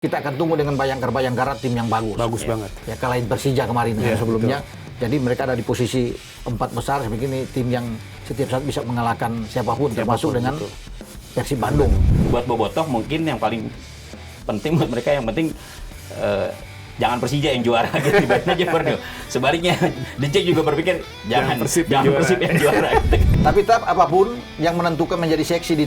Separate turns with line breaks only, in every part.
Kita akan tunggu dengan Bayangkara tim yang bagus.
Bagus banget.
Ya kalahin Persija kemarin sebelumnya. Betul. Jadi mereka ada di posisi 4 besar. Saya pikir ini tim yang setiap saat bisa mengalahkan siapapun termasuk dengan Persib Bandung.
Buat Bobotoh mungkin yang paling penting buat mereka yang penting jangan Persija yang juara gitu dibanding aja Borneo. Sebaliknya, Dicek juga berpikir jangan Persib yang juara. Gitu.
Tapi tetap apapun yang menentukan menjadi seksi di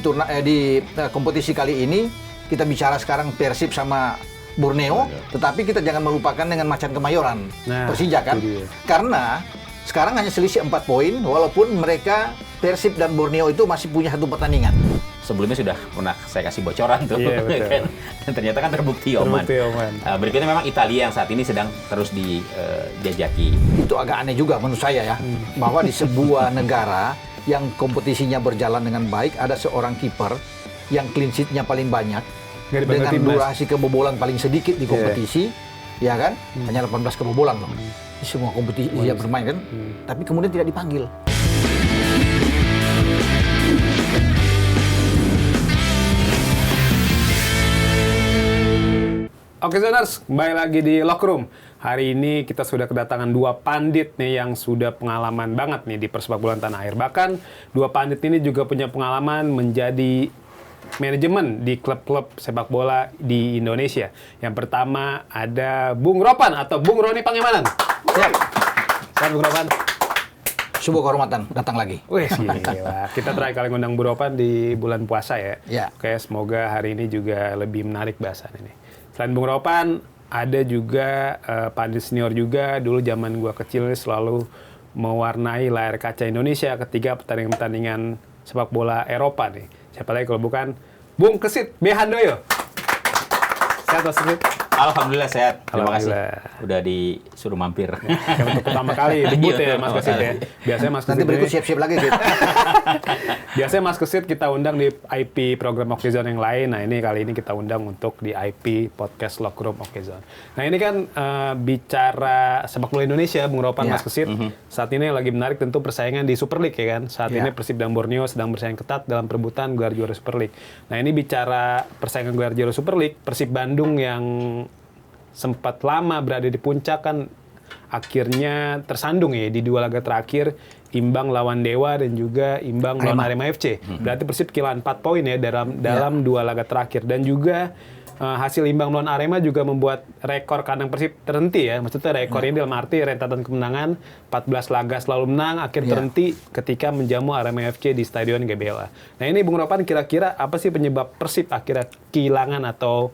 kompetisi kali ini, kita bicara sekarang Persib sama Borneo, tetapi kita jangan melupakan dengan Macan Kemayoran, Persija kan? Karena sekarang hanya selisih 4 poin, walaupun mereka Persib dan Borneo itu masih punya 1 pertandingan.
Sebelumnya sudah pernah saya kasih bocoran tuh, kan? Dan ternyata kan terbukti Oman. Berikutnya memang Italia yang saat ini sedang terus dijajaki.
Itu agak aneh juga menurut saya ya, bahwa di sebuah negara yang kompetisinya berjalan dengan baik, ada seorang kiper yang clean sheet-nya paling banyak, dengan durasi kebobolan paling sedikit di kompetisi, ya kan? Hanya 18 kebobolan loh. Di semua kompetisi dia bermain kan, tapi kemudian tidak dipanggil.
Oke Zoners, kembali lagi di Locker Room. Hari ini kita sudah kedatangan 2 pandit nih yang sudah pengalaman banget nih di persepakbolaan tanah air. Bahkan 2 pandit ini juga punya pengalaman menjadi manajemen di klub-klub sepak bola di Indonesia. Yang pertama ada Bung Ropan atau Bung Roni Pangemanan.
Siap.
Siap Bung Ropan.
Sebuah kehormatan datang lagi.
Wih, gila. Kita terakhir kali ngundang Bung Ropan di bulan puasa ya.
Ya.
Oke, semoga hari ini juga lebih menarik bahasan ini. Selain Bung Ropan, ada juga pandit senior juga. Dulu zaman gua kecil selalu mewarnai layar kaca Indonesia ketika pertandingan-pertandingan sepak bola Eropa nih. Siapa lagi kalau bukan Bung Kesit B. Handoyo. Sehat Mas Kesit?
Alhamdulillah sehat. Terima kasih. Udah disuruh mampir.
Untuk pertama kali debut ya Mas Kesit ya. Biasanya Mas Kesit
nanti berikut siap-siap lagi gitu.
Biasanya Mas Kesit kita undang di IP program Okezone yang lain. Nah ini kali ini kita undang untuk di IP podcast Locker Room Okezone. Nah ini kan bicara sepak bola Indonesia, Bung Ropan, Mas Kesit. Saat ini yang lagi menarik tentu persaingan di Super League ya kan. Saat ini Persib dan Borneo sedang bersaing ketat dalam perebutan gelar juara Super League. Nah ini bicara persaingan gelar juara Super League, Persib Bandung yang sempat lama berada di puncak kan akhirnya tersandung ya di 2 laga terakhir, imbang lawan Dewa dan juga imbang lawan Arema FC. Berarti Persib kehilangan 4 poin ya dalam 2 laga terakhir, dan juga hasil imbang lawan Arema juga membuat rekor kandang Persib terhenti ya. Maksudnya rekor ini dalam arti rentetan kemenangan 14 laga selalu menang, akhir terhenti ketika menjamu Arema FC di Stadion GBLA. Nah ini Bung Ropan, kira-kira apa sih penyebab Persib akhirnya kehilangan atau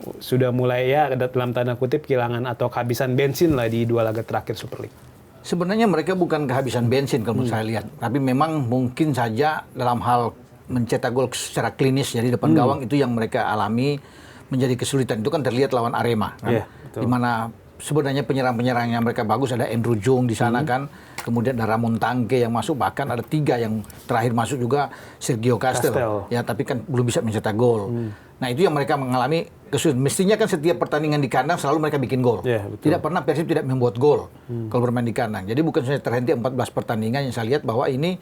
sudah mulai ya dalam tanda kutip kehilangan atau kehabisan bensin lah di 2 laga terakhir Super League?
Sebenarnya mereka bukan kehabisan bensin kalau saya lihat, tapi memang mungkin saja dalam hal mencetak gol secara klinis jadi depan gawang itu yang mereka alami menjadi kesulitan. Itu kan terlihat lawan Arema kan, di mana sebenarnya penyerang-penyerang yang mereka bagus, ada Andrew Jong di sana kan, kemudian ada Ramon Tangke yang masuk, bahkan ada 3 yang terakhir masuk juga Sergio Castel. Ya tapi kan belum bisa mencetak gol. Nah itu yang mereka mengalami kesulitan. Mestinya kan setiap pertandingan di kandang selalu mereka bikin gol. Tidak pernah Persib tidak membuat gol kalau bermain di kandang. Jadi bukan saja terhenti 14 pertandingan, yang saya lihat bahwa ini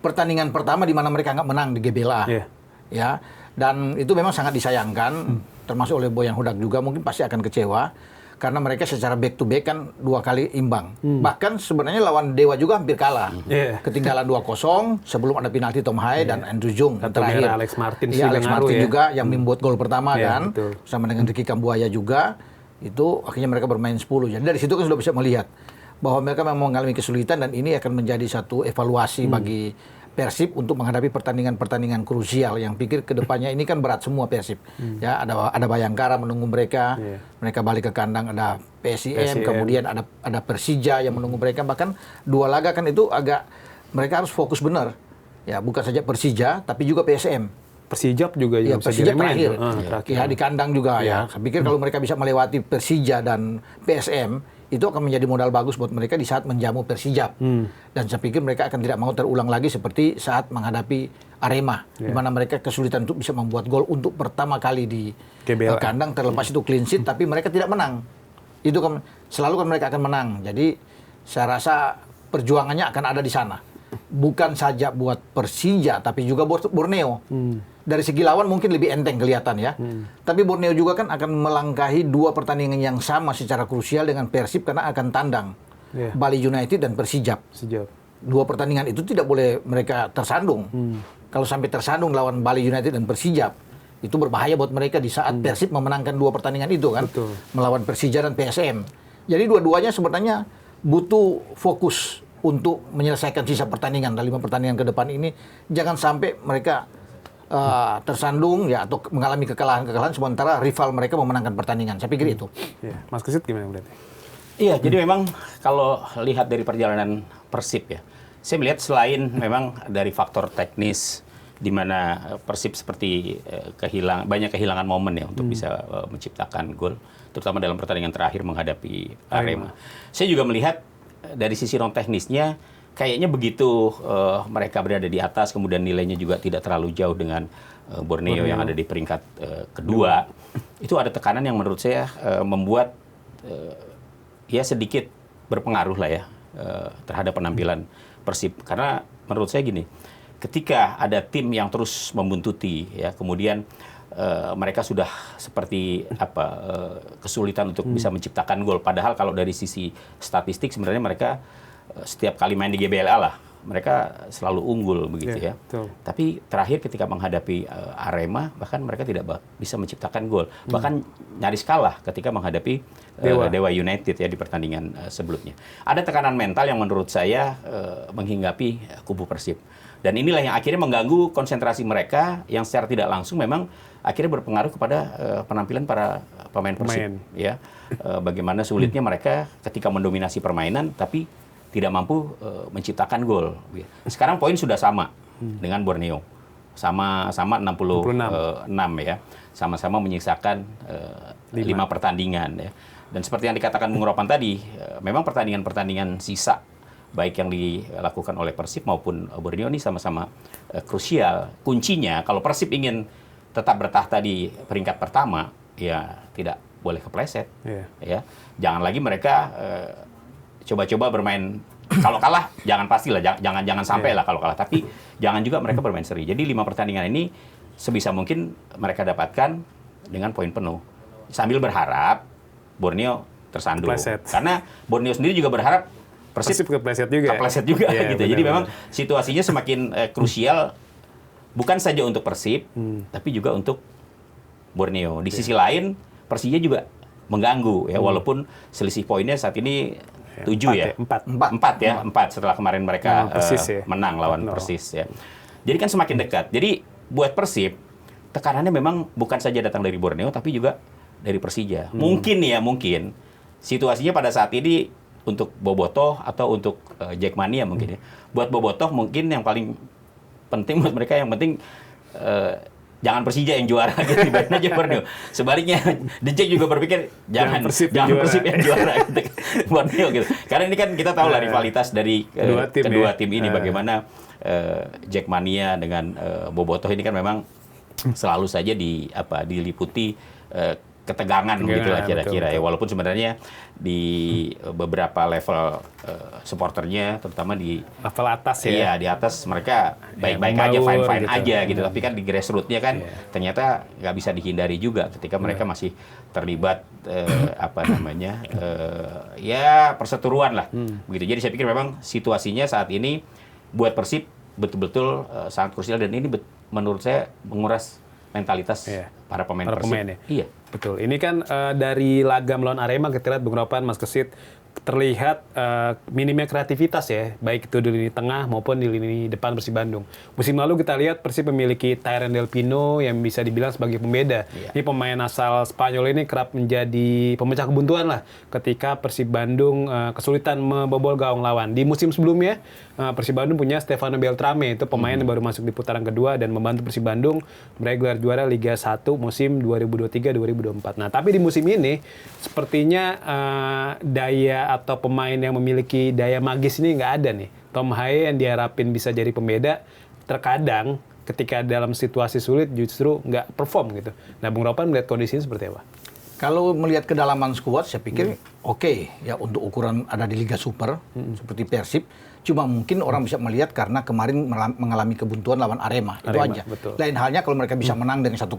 pertandingan pertama di mana mereka nggak menang di GBLA. Ya, dan itu memang sangat disayangkan, termasuk oleh Boyan Hudak juga mungkin pasti akan kecewa. Karena mereka secara back to back kan 2 kali imbang. Bahkan sebenarnya lawan Dewa juga hampir kalah. Ketinggalan 2-0 sebelum ada penalti Tom Haye dan Andrew Jong terakhir.
Alex Martin
Alex Martin juga yang membuat gol pertama kan. Sama dengan Ricky Kambuaya juga. Itu akhirnya mereka bermain 10. Jadi dari situ kan sudah bisa melihat bahwa mereka memang mengalami kesulitan, dan ini akan menjadi satu evaluasi bagi Persib untuk menghadapi pertandingan-pertandingan krusial yang pikir kedepannya ini kan berat semua Persib. Ya ada Bayangkara menunggu mereka, mereka balik ke kandang, ada PSIM, kemudian ada Persija yang menunggu mereka. Bahkan 2 laga kan itu agak mereka harus fokus benar. Ya bukan saja Persija tapi juga PSM.
Persijap juga
ya, Persija terakhir. Ya di kandang juga ya. Saya pikir kalau mereka bisa melewati Persija dan PSM, itu akan menjadi modal bagus buat mereka di saat menjamu Persijap. Dan saya pikir mereka akan tidak mau terulang lagi seperti saat menghadapi Arema, di mana mereka kesulitan untuk bisa membuat gol untuk pertama kali di kandang, terlepas itu clean sheet, tapi mereka tidak menang. Itu kan selalu kan mereka akan menang. Jadi saya rasa perjuangannya akan ada di sana. bukan saja buat Persija tapi juga buat Borneo. Dari segi lawan mungkin lebih enteng kelihatan ya. Tapi Borneo juga kan akan melangkahi 2 pertandingan yang sama secara krusial dengan Persib karena akan tandang Bali United dan Persijap. 2 pertandingan itu tidak boleh mereka tersandung. Kalau sampai tersandung lawan Bali United dan Persijap, itu berbahaya buat mereka di saat Persib memenangkan 2 pertandingan itu kan.
Betul.
Melawan Persija dan PSM. Jadi dua-duanya sebenarnya butuh fokus untuk menyelesaikan sisa pertandingan dalam 5 pertandingan ke depan ini. Jangan sampai mereka tersandung ya atau mengalami kekalahan-kekalahan sementara rival mereka memenangkan pertandingan. Saya pikir itu.
Ya. Mas Kesit gimana berarti?
Iya, jadi memang kalau lihat dari perjalanan Persib ya, saya melihat selain memang dari faktor teknis di mana Persib seperti banyak kehilangan momen ya untuk bisa menciptakan gol, terutama dalam pertandingan terakhir menghadapi Arema. Saya juga melihat dari sisi non teknisnya kayaknya begitu mereka berada di atas, kemudian nilainya juga tidak terlalu jauh dengan Borneo yang ada di peringkat kedua. Itu ada tekanan yang menurut saya membuat ya sedikit berpengaruh lah ya terhadap penampilan Persib. Karena menurut saya gini, ketika ada tim yang terus membuntuti ya, kemudian mereka sudah seperti kesulitan untuk bisa menciptakan gol. Padahal kalau dari sisi statistik sebenarnya mereka setiap kali main di GBLA lah, mereka selalu unggul begitu ya.
Betul.
Tapi terakhir ketika menghadapi Arema, bahkan mereka tidak bisa menciptakan gol. Bahkan nyaris kalah ketika menghadapi Dewa United ya di pertandingan sebelumnya. Ada tekanan mental yang menurut saya menghinggapi kubu Persib. Dan inilah yang akhirnya mengganggu konsentrasi mereka yang secara tidak langsung memang akhirnya berpengaruh kepada penampilan para pemain Persib. Ya, bagaimana sulitnya mereka ketika mendominasi permainan tapi tidak mampu menciptakan gol. Sekarang poin sudah sama dengan Borneo. Sama 66 ya. Sama-sama menyisakan 5 pertandingan ya. Dan seperti yang dikatakan Bung Ropan tadi, memang pertandingan-pertandingan sisa baik yang dilakukan oleh Persib maupun Borneo ini sama-sama krusial. Kuncinya kalau Persib ingin tetap bertahta di peringkat pertama, ya tidak boleh kepleset. Ya, jangan lagi mereka coba-coba bermain. Kalau kalah, jangan pastilah, jangan sampai lah kalau kalah. Tapi jangan juga mereka bermain seri. Jadi 5 pertandingan ini sebisa mungkin mereka dapatkan dengan poin penuh. Sambil berharap Borneo tersandung. Karena Borneo sendiri juga berharap Persib kepleset juga
ya,
gitu. Jadi memang situasinya semakin krusial bukan saja untuk Persib, tapi juga untuk Borneo. Di sisi lain, Persija juga mengganggu ya, walaupun selisih poinnya saat ini 7 ya. 4 setelah kemarin mereka menang lawan Persis ya. Jadi kan semakin dekat. Jadi buat Persib tekanannya memang bukan saja datang dari Borneo tapi juga dari Persija. Mungkin situasinya pada saat ini untuk Bobotoh atau untuk Jackmania mungkin ya. Buat Bobotoh mungkin yang paling penting buat mereka yang penting jangan Persija yang juara gitu, dibayarin aja Borneo. Sebaliknya, Dejek juga berpikir jangan Persib yang juara gitu, Borneo gitu. Karena ini kan kita tahu lah rivalitas dari kedua tim ini bagaimana Jackmania dengan Bobotoh ini kan memang selalu saja diliputi ketegangan gitu lah kira-kira ya, walaupun sebenarnya di beberapa level supporternya terutama di
level atas ya.
Iya, di atas mereka baik-baik aja, fine-fine gitu aja gitu. Tapi kan di grassroots-nya kan ternyata nggak bisa dihindari juga ketika mereka masih terlibat ya perseteruan lah. Begitu. Jadi saya pikir memang situasinya saat ini buat Persib betul-betul sangat krusial dan ini menurut saya menguras mentalitas para pemain Persib.
Ya?
Iya.
Betul. Ini kan dari laga melawan Arema kita lihat Bung Ropan, Mas Kesit, terlihat minimnya kreativitas ya, baik itu di lini tengah maupun di lini depan Persib Bandung. Musim lalu kita lihat Persib memiliki Tyran Del Pino yang bisa dibilang sebagai pembeda. Ini pemain asal Spanyol ini kerap menjadi pemecah kebuntuan lah ketika Persib Bandung kesulitan membobol gawang lawan. Di musim sebelumnya Persib Bandung punya Stefano Beltrame, itu pemain yang baru masuk di putaran kedua dan membantu Persib Bandung meraih gelar juara Liga 1 musim 2023-2024. Nah, tapi di musim ini sepertinya daya atau pemain yang memiliki daya magis ini nggak ada nih. Tom Haye yang diharapin bisa jadi pembeda, terkadang ketika dalam situasi sulit justru nggak perform gitu. Nah, Bung Ropan melihat kondisinya seperti apa?
Kalau melihat kedalaman skuad, saya pikir oke ya untuk ukuran ada di Liga Super seperti Persib. Cuma mungkin orang bisa melihat karena kemarin mengalami kebuntuan lawan Arema, itu aja.
Betul.
Lain halnya kalau mereka bisa menang dengan 1-0.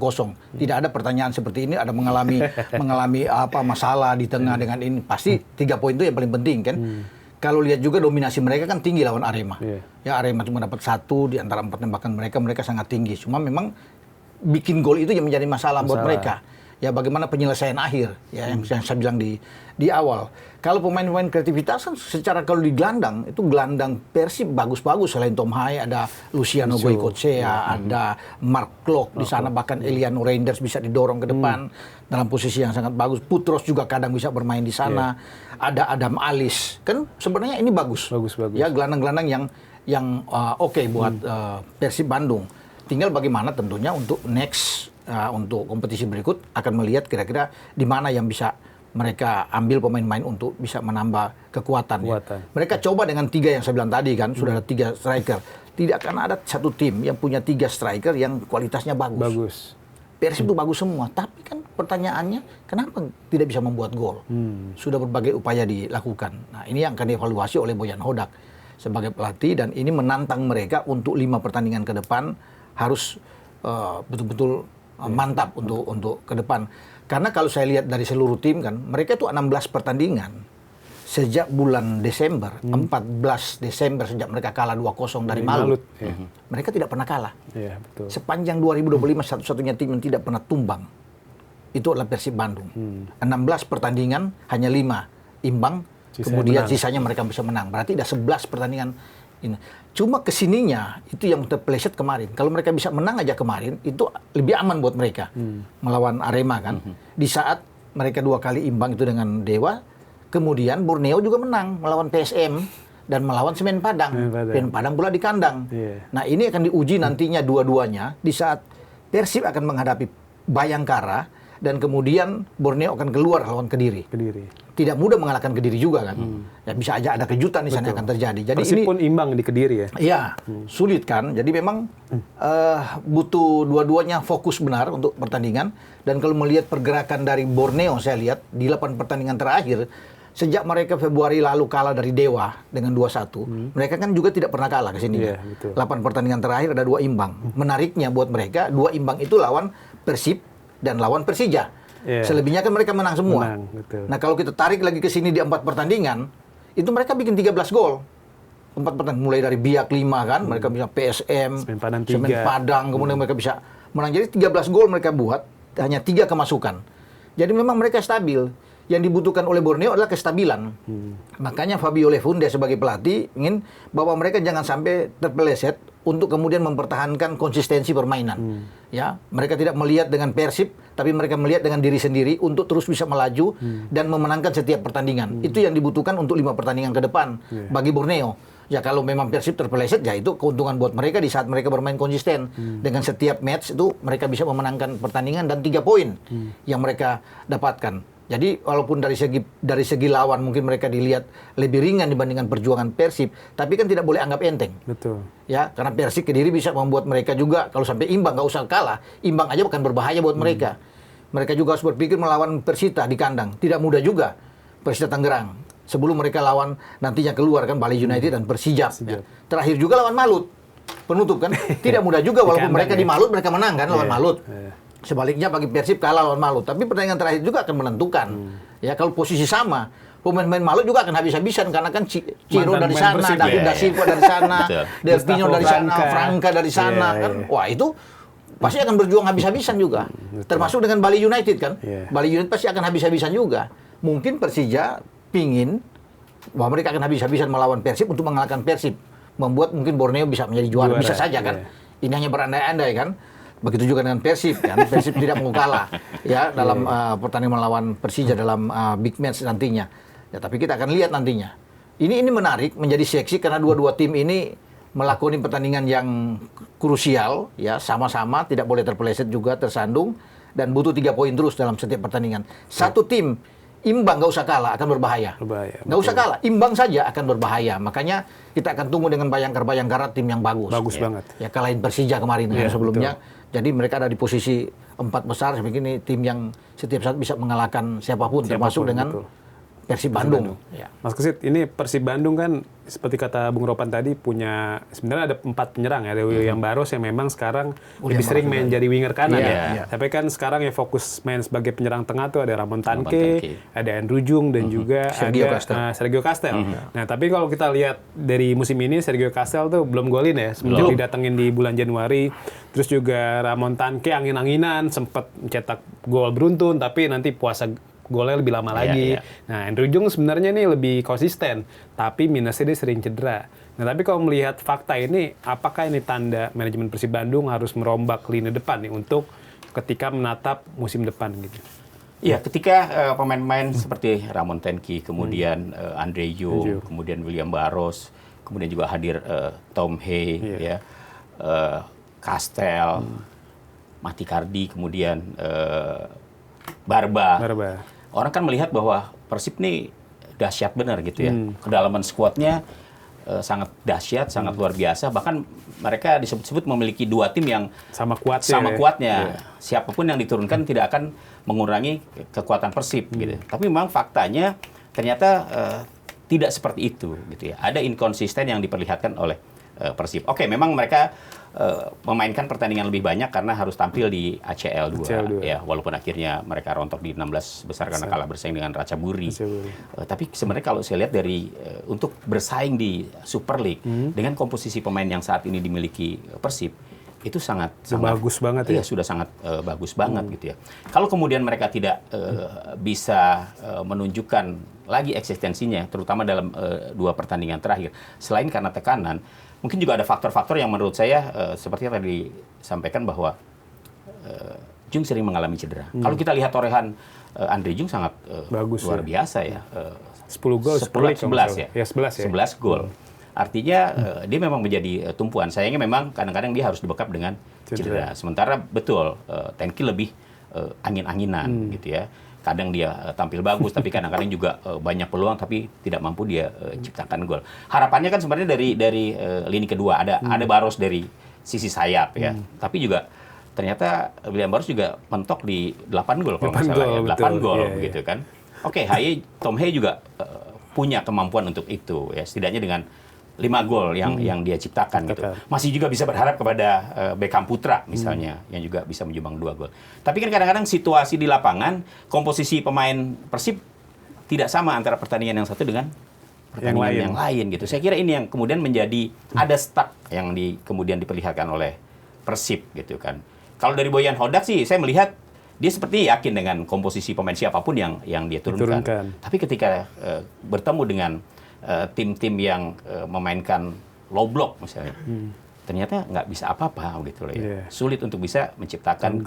Tidak ada pertanyaan seperti ini, ada mengalami masalah di tengah dengan ini. Pasti 3 poin itu yang paling penting kan. Kalau lihat juga dominasi mereka kan tinggi lawan Arema. Ya Arema cuma dapat 1 di antara 4 tembakan mereka sangat tinggi. Cuma memang bikin gol itu yang menjadi masalah buat mereka. Ya bagaimana penyelesaian akhir ya yang saya bilang di awal. Kalau pemain-pemain kreativitas kan secara kalau di gelandang itu gelandang Persib bagus-bagus, selain Tom Hai ada Luciano Goicoechea, ada Mark Klok di sana, bahkan Eliano Reinders bisa didorong ke depan dalam posisi yang sangat bagus. Putros juga kadang bisa bermain di sana. Ada Adam Alis. Kan sebenarnya ini bagus. Ya gelandang-gelandang yang oke buat Persib Bandung. Tinggal bagaimana tentunya untuk next untuk kompetisi berikut akan melihat kira-kira di mana yang bisa mereka ambil pemain-pemain untuk bisa menambah kekuatan. Mereka coba dengan 3 yang saya bilang tadi kan, sudah ada 3 striker. Tidak akan ada satu tim yang punya 3 striker yang kualitasnya bagus. Persib itu bagus semua, tapi kan pertanyaannya kenapa tidak bisa membuat gol? Sudah berbagai upaya dilakukan. Nah ini yang akan dievaluasi oleh Bojan Hodak sebagai pelatih, dan ini menantang mereka untuk 5 pertandingan ke depan harus betul-betul mantap untuk ke depan. Karena kalau saya lihat dari seluruh tim kan, mereka itu 16 pertandingan sejak bulan Desember, 14 Desember sejak mereka kalah 2-0 dari Malut. Mereka tidak pernah kalah.
Betul.
Sepanjang 2025 satu-satunya tim yang tidak pernah tumbang itu adalah Persib Bandung. 16 pertandingan hanya 5 imbang, kemudian sisanya mereka bisa menang. Berarti ada 11 pertandingan ini. Cuma kesininya itu yang terpeleset kemarin. Kalau mereka bisa menang aja kemarin, itu lebih aman buat mereka melawan Arema kan. Di saat mereka 2 kali imbang itu dengan Dewa, kemudian Borneo juga menang melawan PSM dan melawan Semen Padang. Semen Padang pula di kandang. Nah ini akan diuji nantinya dua-duanya di saat Persib akan menghadapi Bayangkara dan kemudian Borneo akan keluar lawan Kediri. Tidak mudah mengalahkan Kediri juga kan. Ya bisa aja ada kejutan di sana yang akan terjadi. Jadi
Persib
ini
pun imbang di Kediri ya.
Iya, sulit kan. Jadi memang butuh dua-duanya fokus benar untuk pertandingan. Dan kalau melihat pergerakan dari Borneo, saya lihat di 8 pertandingan terakhir, sejak mereka Februari lalu kalah dari Dewa dengan 2-1, mereka kan juga tidak pernah kalah ke sini. 8 pertandingan terakhir ada 2 imbang. Menariknya buat mereka, 2 imbang itu lawan Persib dan lawan Persija. Selebihnya kan mereka menang semua. Nah kalau kita tarik lagi ke sini di 4 pertandingan, itu mereka bikin 13 gol. 4 pertandingan, mulai dari Biak 5 kan, mereka bisa PSM, Semen Padang, kemudian mereka bisa menang. Jadi 13 gol mereka buat, hanya 3 kemasukan. Jadi memang mereka stabil. Yang dibutuhkan oleh Borneo adalah kestabilan. Makanya Fabio Lefunde sebagai pelatih ingin bahwa mereka jangan sampai terpeleset untuk kemudian mempertahankan konsistensi permainan. Ya, mereka tidak melihat dengan Persib, tapi mereka melihat dengan diri sendiri untuk terus bisa melaju dan memenangkan setiap pertandingan. Itu yang dibutuhkan untuk 5 pertandingan ke depan bagi Borneo. Ya kalau memang Persib terpeleset, ya itu keuntungan buat mereka di saat mereka bermain konsisten. Dengan setiap match itu mereka bisa memenangkan pertandingan dan 3 poin yang mereka dapatkan. Jadi walaupun dari segi lawan mungkin mereka dilihat lebih ringan dibandingkan perjuangan Persib, tapi kan tidak boleh anggap enteng. Ya, karena Persib Kediri bisa membuat mereka juga kalau sampai imbang, nggak usah kalah, imbang aja bukan berbahaya buat mereka. Mereka juga harus berpikir melawan Persita di kandang, tidak mudah juga. Persita Tangerang sebelum mereka lawan nantinya keluar kan Bali United dan Persijap. Ya. Terakhir juga lawan Malut penutup kan, tidak mudah juga walaupun mereka di Malut mereka menang kan lawan Malut. Sebaliknya bagi Persib kalah lawan Malut, tapi pertandingan terakhir juga akan menentukan. Ya kalau posisi sama, pemain-pemain Malut juga akan habis-habisan karena kan Ciro dari sana, David Da Silva dari sana, Delpino dari sana, Franka dari sana kan. Wah, itu pasti akan berjuang habis-habisan juga. Termasuk dengan Bali United kan. Bali United pasti akan habis-habisan juga. Mungkin Persija pingin bahwa mereka akan habis-habisan melawan Persib untuk mengalahkan Persib, membuat mungkin Borneo bisa menjadi juara. Bisa saja kan. Ini hanya berandai-andai kan. Begitu juga dengan Persib kan, Persib tidak mau kalah ya dalam pertandingan melawan Persija dalam big match nantinya. Ya tapi kita akan lihat nantinya. Ini menarik menjadi seksi karena dua-dua tim ini melakoni pertandingan yang krusial ya, sama-sama tidak boleh terpeleset juga, tersandung dan butuh 3 poin terus dalam setiap pertandingan. Satu tim imbang nggak usah kalah akan berbahaya. Nggak usah kalah, imbang saja akan berbahaya. Makanya kita akan tunggu dengan Bayangkara tim yang bagus.
Bagus banget.
Ya kalahin Persija kemarin sebelumnya. Jadi mereka ada di posisi 4 besar, begini tim yang setiap saat bisa mengalahkan siapapun termasuk dengan
betul.
Persib Bandung. Ya.
Mas Kesit, ini Persib Bandung kan seperti kata Bung Ropan tadi punya sebenarnya ada 4 penyerang ya. Ada William Barros yang memang sekarang lebih sering main jadi winger kanan ya. Tapi kan sekarang yang fokus main sebagai penyerang tengah tuh ada Ramon Tanque, ada Andrew Jung dan juga ada Sergio Castel. Nah, tapi kalau kita lihat dari musim ini Sergio Castel tuh belum golin ya. Semenjak didatengin di bulan Januari. Terus juga Ramon Tanque angin-anginan sempat mencetak gol beruntun tapi nanti puasa golnya lebih lama lagi. Nah, Andrew Jung sebenarnya ini lebih konsisten, tapi minusnya dia sering cedera. Nah, tapi kalau melihat fakta ini, apakah ini tanda manajemen Persib Bandung harus merombak lini depan nih untuk ketika menatap musim depan gitu?
Iya, ketika pemain-pemain seperti Ramon Tanque, kemudian Andre Jung, kemudian William Barros, kemudian juga hadir Tom Hay, ya, Castel, Mati Cardi, kemudian Barba. Orang kan melihat bahwa Persib nih dahsyat benar gitu ya. Kedalaman skuadnya sangat dahsyat, sangat luar biasa. Bahkan mereka disebut-sebut memiliki 2 tim yang
sama kuatnya.
Siapapun yang diturunkan tidak akan mengurangi kekuatan Persib gitu. Tapi memang faktanya ternyata tidak seperti itu gitu ya. Ada inkonsisten yang diperlihatkan oleh Persib. Oke, memang mereka memainkan pertandingan lebih banyak karena harus tampil di ACL 2. Ya, walaupun akhirnya mereka rontok di 16 besar karena kalah bersaing dengan Ratchaburi. Tapi sebenarnya kalau saya lihat dari untuk bersaing di Super League dengan komposisi pemain yang saat ini dimiliki Persib itu sangat
bagus banget ya.
Sudah sangat bagus banget gitu ya. Kalau kemudian mereka tidak bisa menunjukkan lagi eksistensinya terutama dalam 2 pertandingan terakhir selain karena tekanan, mungkin juga ada faktor-faktor yang menurut saya seperti yang tadi disampaikan bahwa Jung sering mengalami cedera. Kalau kita lihat torehan Andre Jung sangat bagus, luar biasa ya.
10 gol,
11 ya.
Ya, 11 ya.
11 gol. Artinya dia memang menjadi tumpuan. Sayangnya memang kadang-kadang dia harus dibekap dengan cedera. Sementara betul Tanque lebih angin-anginan gitu ya. Kadang dia tampil bagus, tapi kadang-kadang juga banyak peluang, tapi tidak mampu dia ciptakan gol. Harapannya kan sebenarnya dari lini kedua ada Barros dari sisi sayap ya, tapi juga ternyata William Barros juga mentok di 8 gol kalau nggak salah ya, 8 gol gitu kan. Oke, Tom Hay juga punya kemampuan untuk itu ya, setidaknya dengan 5 gol yang dia ciptakan gitu. Masih juga bisa berharap kepada Beckham Putra misalnya yang juga bisa menyumbang 2 gol. Tapi kan kadang-kadang situasi di lapangan, komposisi pemain Persib tidak sama antara pertandingan yang satu dengan pertandingan yang lain gitu. Saya kira ini yang kemudian menjadi ada stuck yang kemudian diperlihatkan oleh Persib gitu kan. Kalau dari Boyan Hodak sih saya melihat dia seperti yakin dengan komposisi pemain siapapun yang dia turunkan. Tapi ketika bertemu dengan tim-tim yang memainkan low block misalnya, ternyata nggak bisa apa-apa gitu loh ya. Sulit untuk bisa menciptakan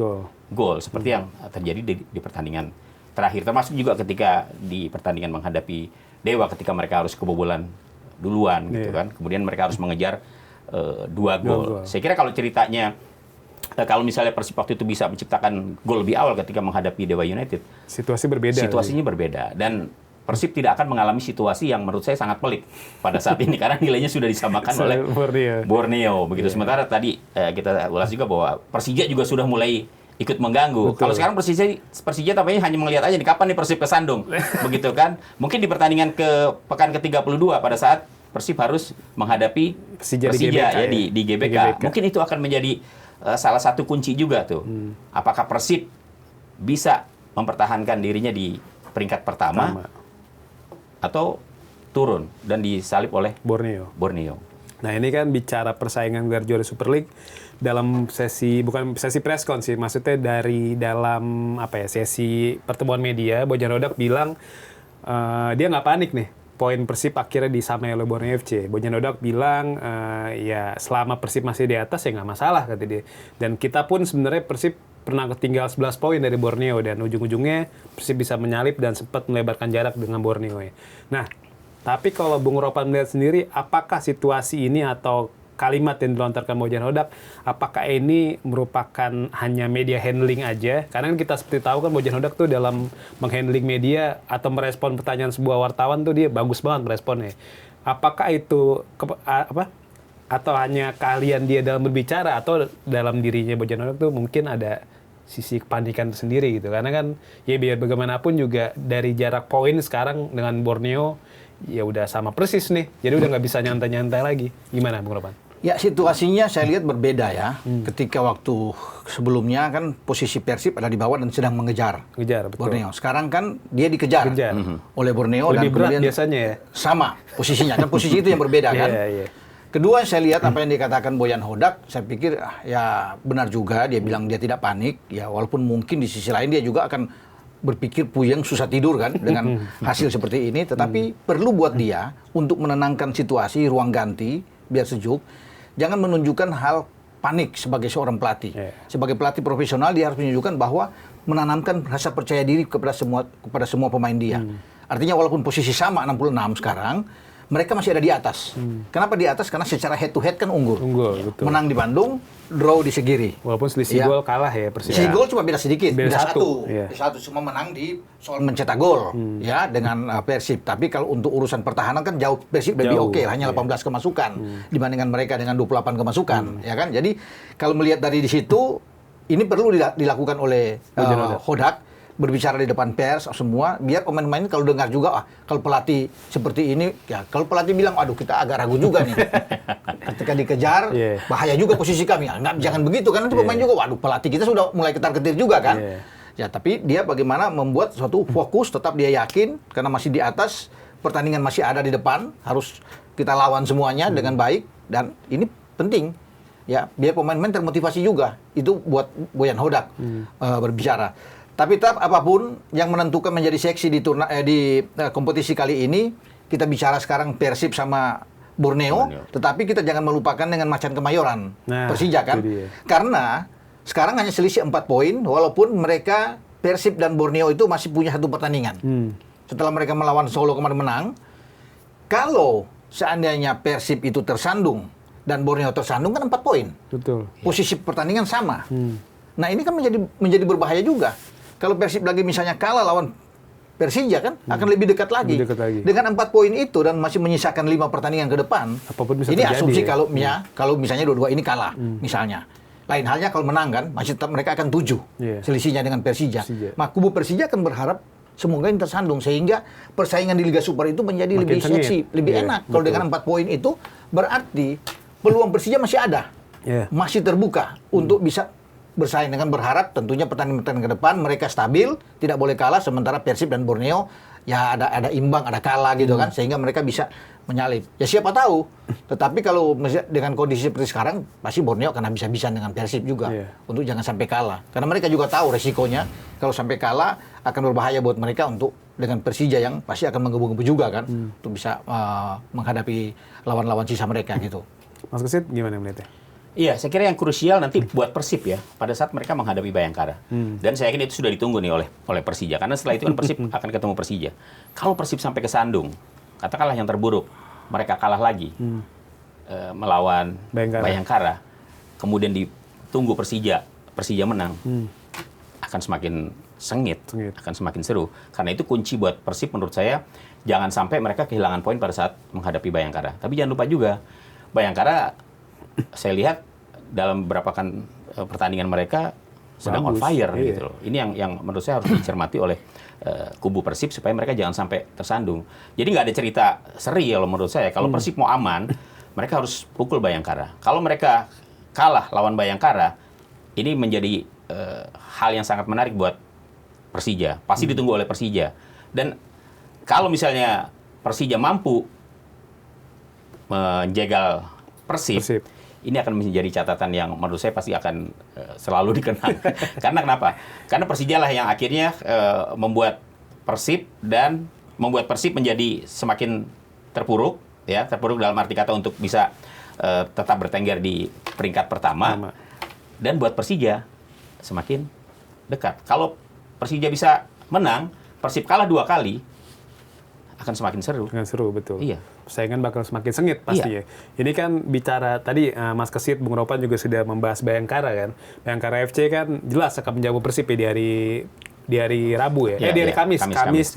gol seperti yang terjadi di pertandingan terakhir. Termasuk juga ketika di pertandingan menghadapi Dewa ketika mereka harus kebobolan duluan gitu kan. Kemudian mereka harus mengejar 2 gol. Saya kira kalau ceritanya kalau misalnya Persib waktu itu bisa menciptakan gol lebih awal ketika menghadapi Dewa United, situasinya berbeda dan Persib tidak akan mengalami situasi yang menurut saya sangat pelik pada saat ini karena nilainya sudah disamakan oleh Borneo begitu. Sementara tadi kita ulas juga bahwa Persija juga sudah mulai ikut mengganggu. Kalau sekarang Persija tampaknya hanya melihat aja nih kapan nih Persib kesandung begitu kan. Mungkin di pertandingan pekan ke-32 pada saat Persib harus menghadapi Persija di GBK. Mungkin itu akan menjadi salah satu kunci juga tuh. Apakah Persib bisa mempertahankan dirinya di peringkat pertama atau turun dan disalip oleh Borneo.
Nah, ini kan bicara persaingan gelar juara Super League dalam bukan sesi preskon sih, maksudnya dari dalam sesi pertemuan media, Bojan Hodak bilang dia nggak panik nih. Poin Persib akhirnya disamai oleh Borneo FC. Bojan Hodak bilang ya selama Persib masih di atas ya nggak masalah kata dia. Dan kita pun sebenarnya Persib pernah ketinggal 11 poin dari Borneo dan ujung-ujungnya Persib bisa menyalip dan sempat melebarkan jarak dengan Borneo ya. Nah, tapi kalau Bung Ropan melihat sendiri, apakah situasi ini atau kalimat yang dilontarkan Bojan Hodak, apakah ini merupakan hanya media handling aja? Karena kan kita seperti tahu kan Bojan Hodak tuh dalam menghandling media atau merespon pertanyaan sebuah wartawan tuh dia bagus banget meresponnya. Apakah itu atau hanya keahlian dia dalam berbicara, atau dalam dirinya Bojan Hodak tuh mungkin ada sisi kepanikan sendiri gitu. Karena kan ya biar bagaimanapun juga dari jarak poin sekarang dengan Borneo ya udah sama persis nih. Jadi udah nggak bisa nyantai-nyantai lagi. Gimana Bung Ropan?
Ya, situasinya saya lihat berbeda ya. Ketika waktu sebelumnya kan posisi Persib ada di bawah dan sedang mengejar
Betul.
Borneo. Sekarang kan dia dikejar oleh Borneo
lebih
dan
berat
kemudian
biasanya ya.
sama posisinya. Kan posisi itu yang berbeda kan.
Iya.
Kedua, saya lihat apa yang dikatakan Bojan Hodak, saya pikir ya benar juga. Dia bilang dia tidak panik. Ya walaupun mungkin di sisi lain dia juga akan berpikir puyeng, susah tidur kan dengan hasil seperti ini. Tetapi perlu buat dia untuk menenangkan situasi, ruang ganti, biar sejuk. Jangan menunjukkan hal panik sebagai seorang pelatih. Sebagai pelatih profesional dia harus menunjukkan bahwa menanamkan rasa percaya diri kepada semua pemain dia. Artinya walaupun posisi sama 66 sekarang, mereka masih ada di atas. Kenapa di atas? Karena secara head to head kan unggul.
Betul.
Menang di Bandung, draw di Segiri.
Walaupun selisih gol kalah ya Persib.
Selisih gol cuma beda sedikit, beda satu.
Iya.
Satu cuma menang di soal mencetak gol ya dengan Persib. Tapi kalau untuk urusan pertahanan kan jauh Persib lebih oke, hanya 18 kemasukan dibandingkan mereka dengan 28 kemasukan, ya kan? Jadi kalau melihat dari di situ ini perlu dilakukan oleh Hodak, berbicara di depan pers semua, biar pemain-pemain kalau dengar juga, kalau pelatih seperti ini, ya kalau pelatih bilang, aduh kita agak ragu juga nih, ketika dikejar, bahaya juga posisi kami. Nggak, jangan begitu, kan nanti pemain juga, waduh pelatih kita sudah mulai ketar-ketir juga kan. Ya tapi dia bagaimana membuat suatu fokus, tetap dia yakin, karena masih di atas, pertandingan masih ada di depan, harus kita lawan semuanya dengan baik, dan ini penting. Ya, biar pemain-pemain termotivasi juga. Itu buat Bojan Hodak berbicara. Tapi tetap apapun yang menentukan menjadi seksi di kompetisi kali ini, kita bicara sekarang Persib sama Borneo, tetapi kita jangan melupakan dengan Macan Kemayoran, Persija kan. Karena sekarang hanya selisih 4 poin, walaupun mereka Persib dan Borneo itu masih punya satu pertandingan. Setelah mereka melawan Solo kemarin menang, kalau seandainya Persib itu tersandung dan Borneo tersandung kan 4 poin.
Betul.
Posisi pertandingan sama. Nah ini kan menjadi berbahaya juga. Kalau Persib lagi misalnya kalah lawan Persija kan akan lebih dekat lagi. Dengan 4 poin itu dan masih menyisakan 5 pertandingan ke depan.
Apapun bisa
ini
terjadi,
asumsi
ya?
kalau misalnya dua-dua ini kalah misalnya. Lain halnya kalau menang kan masih tetap mereka akan 7 selisihnya dengan Persija. Nah, kubu Persija akan berharap semoga ini tersandung sehingga persaingan di Liga Super itu menjadi lebih seksi, lebih enak. Kalau dengan 4 poin itu berarti peluang Persija masih ada. Masih terbuka untuk bisa bersaing, dengan berharap tentunya pertandingan-pertandingan ke depan mereka stabil, tidak boleh kalah, sementara Persib dan Borneo ya ada imbang, ada kalah gitu kan, sehingga mereka bisa menyalip. Ya siapa tahu. Tetapi kalau dengan kondisi seperti sekarang, pasti Borneo akan habis-habisan dengan Persib juga untuk jangan sampai kalah. Karena mereka juga tahu resikonya kalau sampai kalah akan berbahaya buat mereka untuk dengan Persija yang pasti akan menggebu-gebu juga kan untuk bisa menghadapi lawan-lawan sisa mereka gitu.
Mas Kesit gimana melihatnya?
Iya, saya kira yang krusial nanti buat Persib ya, pada saat mereka menghadapi Bayangkara. Dan saya yakin itu sudah ditunggu nih oleh Persija, karena setelah itu kan Persib akan ketemu Persija. Kalau Persib sampai ke sandung, katakanlah yang terburuk, mereka kalah lagi melawan Bayangkara, kemudian ditunggu Persija menang, akan semakin sengit, akan semakin seru. Karena itu kunci buat Persib menurut saya, jangan sampai mereka kehilangan poin pada saat menghadapi Bayangkara. Tapi jangan lupa juga, Bayangkara saya lihat dalam beberapa pertandingan mereka sedang on fire gitu loh. Ini yang menurut saya harus dicermati oleh kubu Persib supaya mereka jangan sampai tersandung. Jadi nggak ada cerita seri kalau menurut saya. Kalau Persib mau aman, mereka harus pukul Bayangkara. Kalau mereka kalah lawan Bayangkara, ini menjadi hal yang sangat menarik buat Persija. Pasti ditunggu oleh Persija. Dan kalau misalnya Persija mampu menjegal Persib, ini akan menjadi catatan yang menurut saya pasti akan selalu dikenang. Karena kenapa? Karena Persija lah yang akhirnya membuat Persib menjadi semakin terpuruk, ya, terpuruk dalam arti kata untuk bisa tetap bertengger di peringkat pertama. Dan buat Persija semakin dekat. Kalau Persija bisa menang, Persib kalah 2 kali, akan semakin seru.
Seru, betul.
Iya.
Persaingan bakal semakin sengit pastinya. Ini kan bicara tadi Mas Kesit, Bung Ropan juga sudah membahas Bayangkara kan. Bayangkara FC kan jelas akan menjamu Persib ya di hari Rabu ya. Di hari Kamis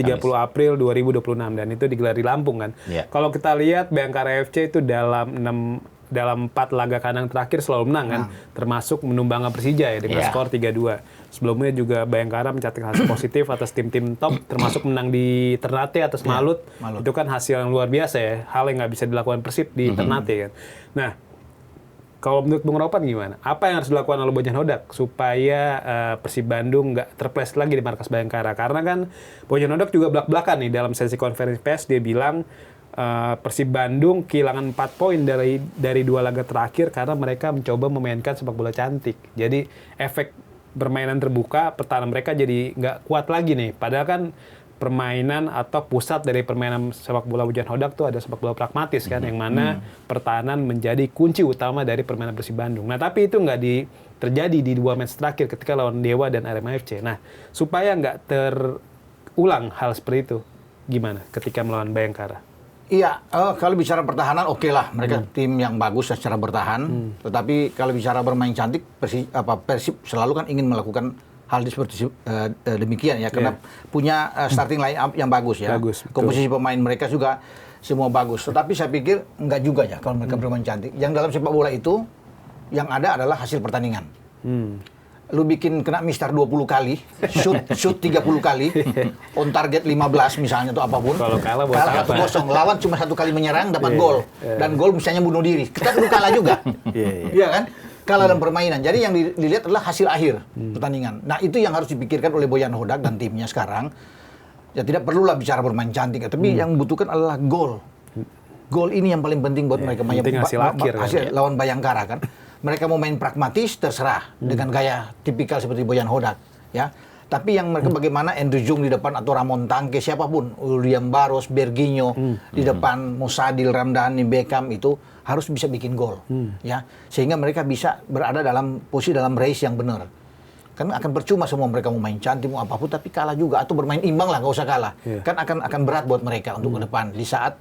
30 April 2026 dan itu digelar di Lampung kan. Kalau kita lihat Bayangkara FC itu dalam dalam 4 laga kandang terakhir selalu menang kan, termasuk menumbangkan Persija ya dengan skor 3-2. Sebelumnya juga Bayangkara mencatatkan hasil positif atas tim-tim top, termasuk menang di Ternate atas Malut. Itu kan hasil yang luar biasa ya, hal yang nggak bisa dilakukan Persib di Ternate kan. Nah, kalau menurut Bung Ropan gimana? Apa yang harus dilakukan oleh Bojan Hodak supaya Persib Bandung nggak terpleset lagi di markas Bayangkara? Karena kan Bojan Hodak juga belak-belakan nih dalam sesi konferensi pers, dia bilang Persib Bandung kehilangan 4 poin dari 2 laga terakhir karena mereka mencoba memainkan sepak bola cantik. Jadi efek permainan terbuka, pertahanan mereka jadi nggak kuat lagi nih. Padahal kan permainan atau pusat dari permainan sepak bola Bojan Hodak tuh ada sepak bola pragmatis kan, yang mana pertahanan menjadi kunci utama dari permainan Persib Bandung. Nah tapi itu nggak terjadi di 2 match terakhir ketika lawan Dewa dan Arema FC. Nah supaya nggak terulang hal seperti itu, gimana ketika melawan Bayangkara?
Iya, kalau bicara pertahanan oke lah, mereka tim yang bagus secara bertahan. Tetapi kalau bicara bermain cantik, Persib selalu kan ingin melakukan hal seperti demikian ya, karena punya starting line up yang bagus ya. Komposisi pemain mereka juga semua bagus. Tetapi saya pikir enggak juga ya kalau mereka bermain cantik. Yang dalam sepak bola itu yang ada adalah hasil pertandingan. Lu bikin kena mistar 20 kali, shoot 30 kali, on target 15 misalnya atau apapun.
Kalau kalah
kosong, lawan cuma 1 kali menyerang dapat gol. Dan gol misalnya bunuh diri. Kita perlu kalah juga. Iya kan? Kalah dalam permainan. Jadi yang dilihat adalah hasil akhir pertandingan. Nah, itu yang harus dipikirkan oleh Bojan Hodak dan timnya sekarang. Ya tidak perlulah bicara bermain cantik, tapi yang membutuhkan adalah gol. Gol ini yang paling penting buat mereka.
Hasil akhir
hasil lawan Bayangkara kan. Mereka mau main pragmatis terserah dengan gaya tipikal seperti Bojan Hodak ya. Tapi yang mereka bagaimana Andrew Jung di depan atau Ramon Tangke siapapun, William Barros, Berginho di depan, Musadil, Ramdhani, Beckham itu harus bisa bikin gol ya. Sehingga mereka bisa berada dalam posisi dalam race yang benar. Kan akan percuma semua mereka mau main cantik mau apapun tapi kalah juga atau bermain imbang lah, nggak usah kalah. Kan akan berat buat mereka untuk ke depan di saat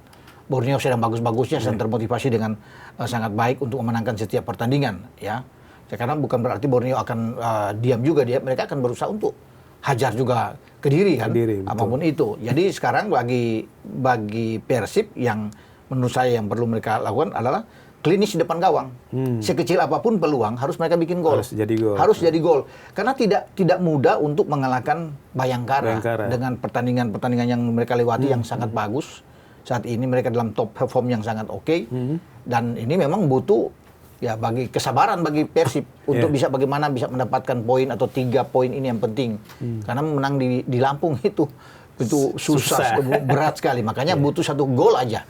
Borneo sedang bagus-bagusnya, sedang termotivasi dengan sangat baik untuk memenangkan setiap pertandingan, ya. Karena bukan berarti Borneo akan diam juga, mereka akan berusaha untuk hajar juga Kediri kan, apapun itu. Jadi sekarang bagi Persib yang menurut saya yang perlu mereka lakukan adalah klinis di depan gawang. Sekecil apapun peluang harus mereka bikin gol. Harus jadi gol. Karena tidak mudah untuk mengalahkan Bayangkara. Dengan pertandingan yang mereka lewati yang sangat bagus. Saat ini mereka dalam top perform yang sangat oke. Dan ini memang butuh ya bagi kesabaran bagi Persib untuk bagaimana bisa mendapatkan poin atau 3 poin ini yang penting. Karena menang di Lampung itu susah, berat sekali. Makanya butuh 1 gol aja.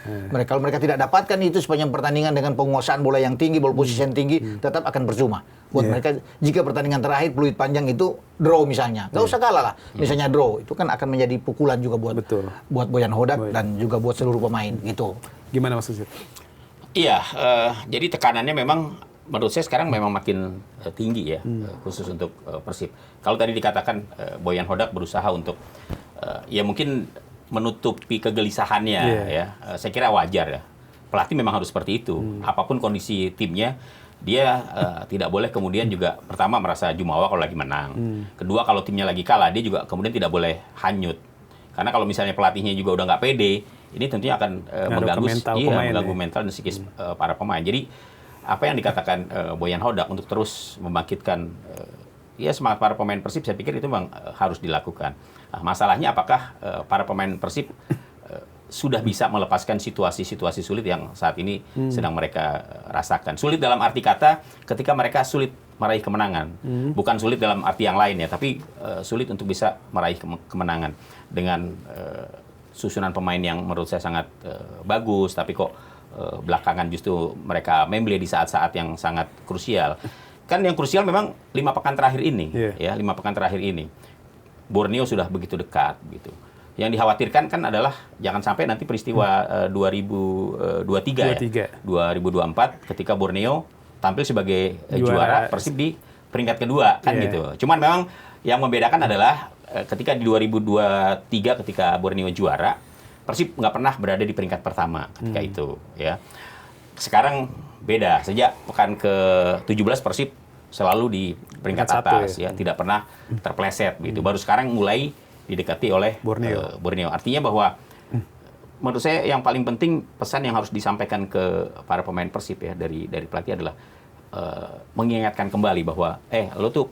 Kalau mereka tidak dapatkan itu sepanjang pertandingan dengan penguasaan bola yang tinggi, bola posisi yang tinggi, tetap akan percuma. Buat mereka, jika pertandingan terakhir peluit panjang itu draw misalnya, nggak usah kalah lah. Misalnya draw, itu kan akan menjadi pukulan juga buat Bojan Hodak dan juga buat seluruh pemain gitu.
Gimana Mas Usit?
Iya, jadi tekanannya memang menurut saya sekarang memang makin tinggi ya, khusus untuk Persib. Kalau tadi dikatakan Bojan Hodak berusaha untuk ya mungkin menutupi kegelisahannya ya. Saya kira wajar ya. Pelatih memang harus seperti itu. Apapun kondisi timnya, dia tidak boleh kemudian juga pertama merasa jumawa kalau lagi menang. Kedua kalau timnya lagi kalah, dia juga kemudian tidak boleh hanyut. Karena kalau misalnya pelatihnya juga udah nggak pede, ini tentunya akan mengganggu mental dan psikis para pemain. Jadi apa yang dikatakan Bojan Hodak untuk terus membangkitkan ya semangat para pemain Persib, saya pikir itu memang harus dilakukan. Nah, masalahnya apakah para pemain Persib sudah bisa melepaskan situasi-situasi sulit yang saat ini sedang mereka rasakan. Sulit dalam arti kata ketika mereka sulit meraih kemenangan. Bukan sulit dalam arti yang lain ya, tapi sulit untuk bisa meraih kemenangan dengan susunan pemain yang menurut saya sangat bagus, tapi kok belakangan justru mereka memble di saat-saat yang sangat krusial. Kan yang krusial memang 5 pekan terakhir ini, ya 5 pekan terakhir ini. Borneo sudah begitu dekat, gitu. Yang dikhawatirkan kan adalah jangan sampai nanti peristiwa 2023 2024 ketika Borneo tampil sebagai juara Persib di peringkat kedua kan gitu. Cuman memang yang membedakan adalah ketika di 2023 ketika Borneo juara, Persib nggak pernah berada di peringkat pertama ketika itu ya. Sekarang beda, sejak pekan ke-17 Persib selalu di peringkat atas ya, tidak pernah terpleset gitu. Baru sekarang mulai didekati oleh Borneo. Artinya bahwa menurut saya yang paling penting pesan yang harus disampaikan ke para pemain Persib ya dari pelatih adalah mengingatkan kembali bahwa lo tuh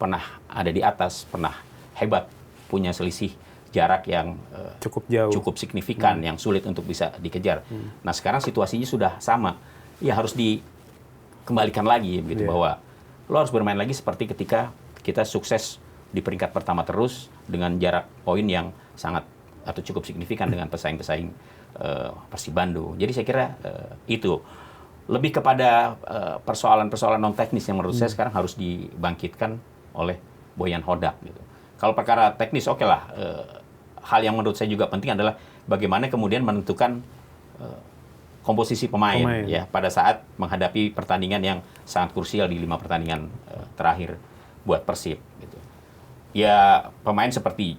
pernah ada di atas, pernah hebat, punya selisih jarak yang
cukup jauh,
cukup signifikan, yang sulit untuk bisa dikejar. Nah sekarang situasinya sudah sama, ya harus dikembalikan lagi begitu bahwa lo harus bermain lagi seperti ketika kita sukses di peringkat pertama terus dengan jarak poin yang sangat atau cukup signifikan dengan pesaing-pesaing Persib Bandung. Jadi saya kira itu lebih kepada persoalan-persoalan non teknis yang menurut saya sekarang harus dibangkitkan oleh Boyan Hodak gitu. Kalau perkara teknis oke lah. Hal yang menurut saya juga penting adalah bagaimana kemudian menentukan komposisi pemain ya pada saat menghadapi pertandingan yang sangat krusial di 5 pertandingan terakhir buat Persib gitu. Ya pemain seperti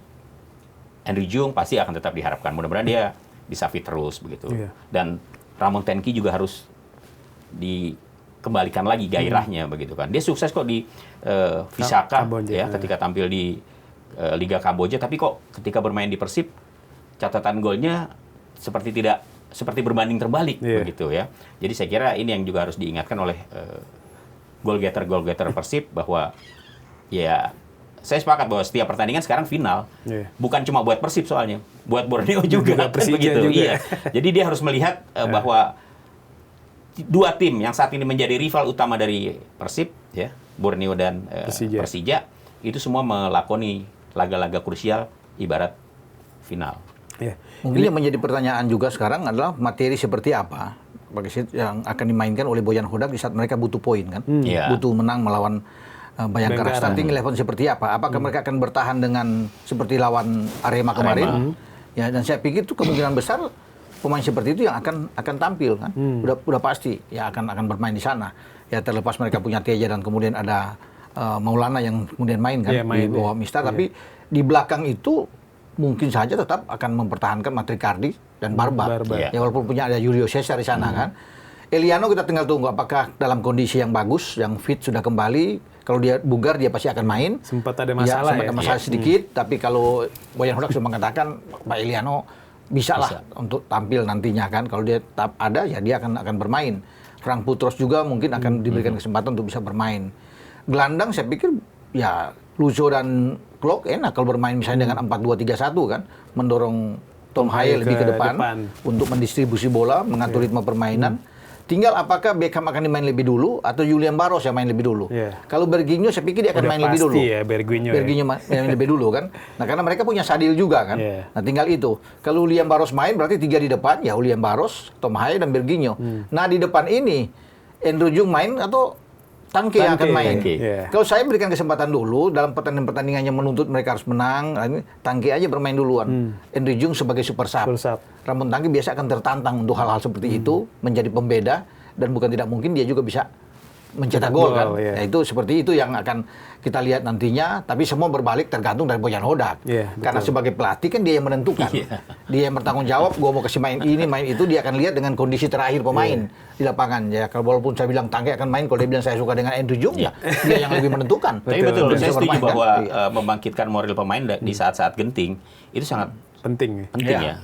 Andrew Jung pasti akan tetap diharapkan. Mudah-mudahan dia bisa fit terus begitu. Dan Ramon Tenki juga harus dikembalikan lagi gairahnya begitu kan. Dia sukses kok di Visaka ya ketika tampil di Liga Kamboja, tapi kok ketika bermain di Persib catatan golnya seperti berbanding terbalik begitu ya. Jadi saya kira ini yang juga harus diingatkan oleh goal getter Persib bahwa ya saya sepakat bahwa setiap pertandingan sekarang final. Bukan cuma buat Persib soalnya, buat Borneo juga begitu. Iya. Jadi dia harus melihat bahwa dua tim yang saat ini menjadi rival utama dari Persib ya, Borneo dan Persija itu semua melakoni laga-laga krusial ibarat final.
Mungkin yang menjadi pertanyaan juga sekarang adalah materi seperti apa yang akan dimainkan oleh Boyan Hodak di saat mereka butuh poin kan, butuh menang melawan Bayangkara. Starting 11 seperti apa? Apakah mereka akan bertahan dengan seperti lawan Arema kemarin? Ya, dan saya pikir itu kemungkinan besar pemain seperti itu yang akan tampil kan. Udah pasti ya akan bermain di sana. Ya terlepas mereka punya Teja dan kemudian ada Maulana yang kemudian main kan di bawah Mistar, tapi di belakang itu mungkin saja tetap akan mempertahankan Matrikardi dan Barba. Ya walaupun punya ada Julio Cesar di sana kan. Eliano kita tinggal tunggu apakah dalam kondisi yang bagus, yang fit sudah kembali. Kalau dia bugar dia pasti akan main.
Sempat ada masalah
ya. Masalah sedikit, tapi kalau Boyan Hodak sudah mengatakan Pak Eliano bisa lah untuk tampil nantinya kan. Kalau dia tetap ada ya dia akan bermain. Frank Putros juga mungkin akan diberikan kesempatan untuk bisa bermain. Gelandang saya pikir ya Luzo dan Klok enak kalau bermain misalnya dengan 4-2-3-1 kan, mendorong Tom Haye lebih ke depan untuk mendistribusi bola, mengatur ritme permainan. Tinggal apakah Beckham akan dimain lebih dulu atau Julian Barros yang main lebih dulu. Kalau Berginho saya pikir dia akan main lebih dulu.
Ya, Berginho
main lebih dulu kan. Nah karena mereka punya Sadil juga kan. Nah tinggal itu. Kalau Julian Barros main berarti 3 di depan ya Julian Barros, Tom Haye dan Berginho. Nah di depan ini Andrew Jung main atau Tangke yang akan main. Kalau saya berikan kesempatan dulu dalam pertandingan yang menuntut mereka harus menang, Tangke aja bermain duluan. Andrew Jung sebagai super sub. Ramon Tangke biasa akan tertantang untuk hal-hal seperti itu, menjadi pembeda dan bukan tidak mungkin dia juga bisa mencetak gol kan. Ya, itu seperti itu yang akan kita lihat nantinya, tapi semua berbalik tergantung dari Boyan Hodak. Karena sebagai pelatih kan dia yang menentukan. Dia yang bertanggung jawab, gua mau kasih main ini, main itu, dia akan lihat dengan kondisi terakhir pemain di lapangan. Ya kalau walaupun saya bilang Tangke akan main, kalau dia bilang saya suka dengan Andrew Jung, ya dia yang lebih menentukan.
Tapi betul, saya setuju bahwa membangkitkan moral pemain di saat-saat genting itu sangat penting ya.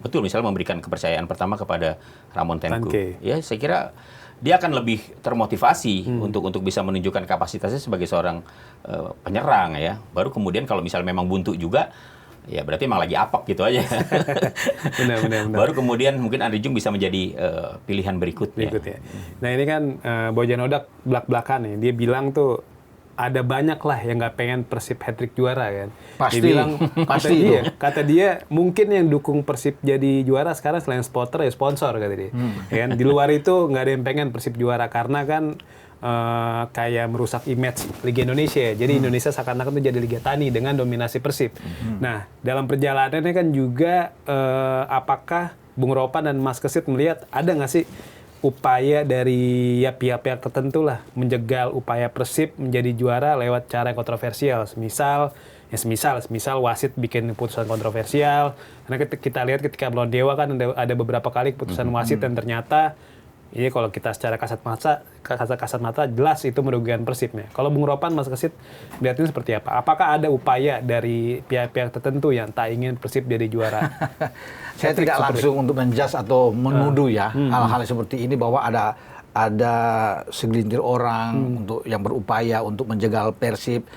Betul, misalnya memberikan kepercayaan pertama kepada Ramon Tenku. Ya, saya kira dia akan lebih termotivasi untuk bisa menunjukkan kapasitasnya sebagai seorang penyerang ya. Baru kemudian kalau misalnya memang buntu juga, ya berarti emang lagi apek gitu aja. benar. Baru kemudian mungkin Andrew Jung bisa menjadi pilihan berikutnya.
Nah ini kan Boyan Hodak belak-belakan nih. Dia bilang tuh ada banyak lah yang nggak pengen Persib hat-trick juara kan.
Pasti.
Dia bilang,
pasti itu.
Kata dia mungkin yang dukung Persib jadi juara sekarang selain supporter ya sponsor kata dia. Kan di luar itu nggak ada yang pengen Persib juara karena kan kayak merusak image Liga Indonesia. Jadi Indonesia seakan-akan itu jadi Liga Tani dengan dominasi Persib. Nah dalam perjalanannya kan juga apakah Bung Ropan dan Mas Kesit melihat ada nggak sih upaya dari ya pihak-pihak tertentu lah menjegal upaya Persib menjadi juara lewat cara yang kontroversial. Semisal wasit bikin putusan kontroversial. Karena kita lihat ketika melawan Dewa kan ada beberapa kali putusan wasit dan ternyata Ini kalau kita secara kasat mata jelas itu merugikan Persibnya. Kalau Bung Ropan, Mas Kesit, melihatnya seperti apa? Apakah ada upaya dari pihak-pihak tertentu yang tak ingin Persib jadi juara?
Saya tidak langsung untuk menjudge atau menuduh ya hal-hal seperti ini bahwa ada segelintir orang untuk yang berupaya untuk menjegal Persib.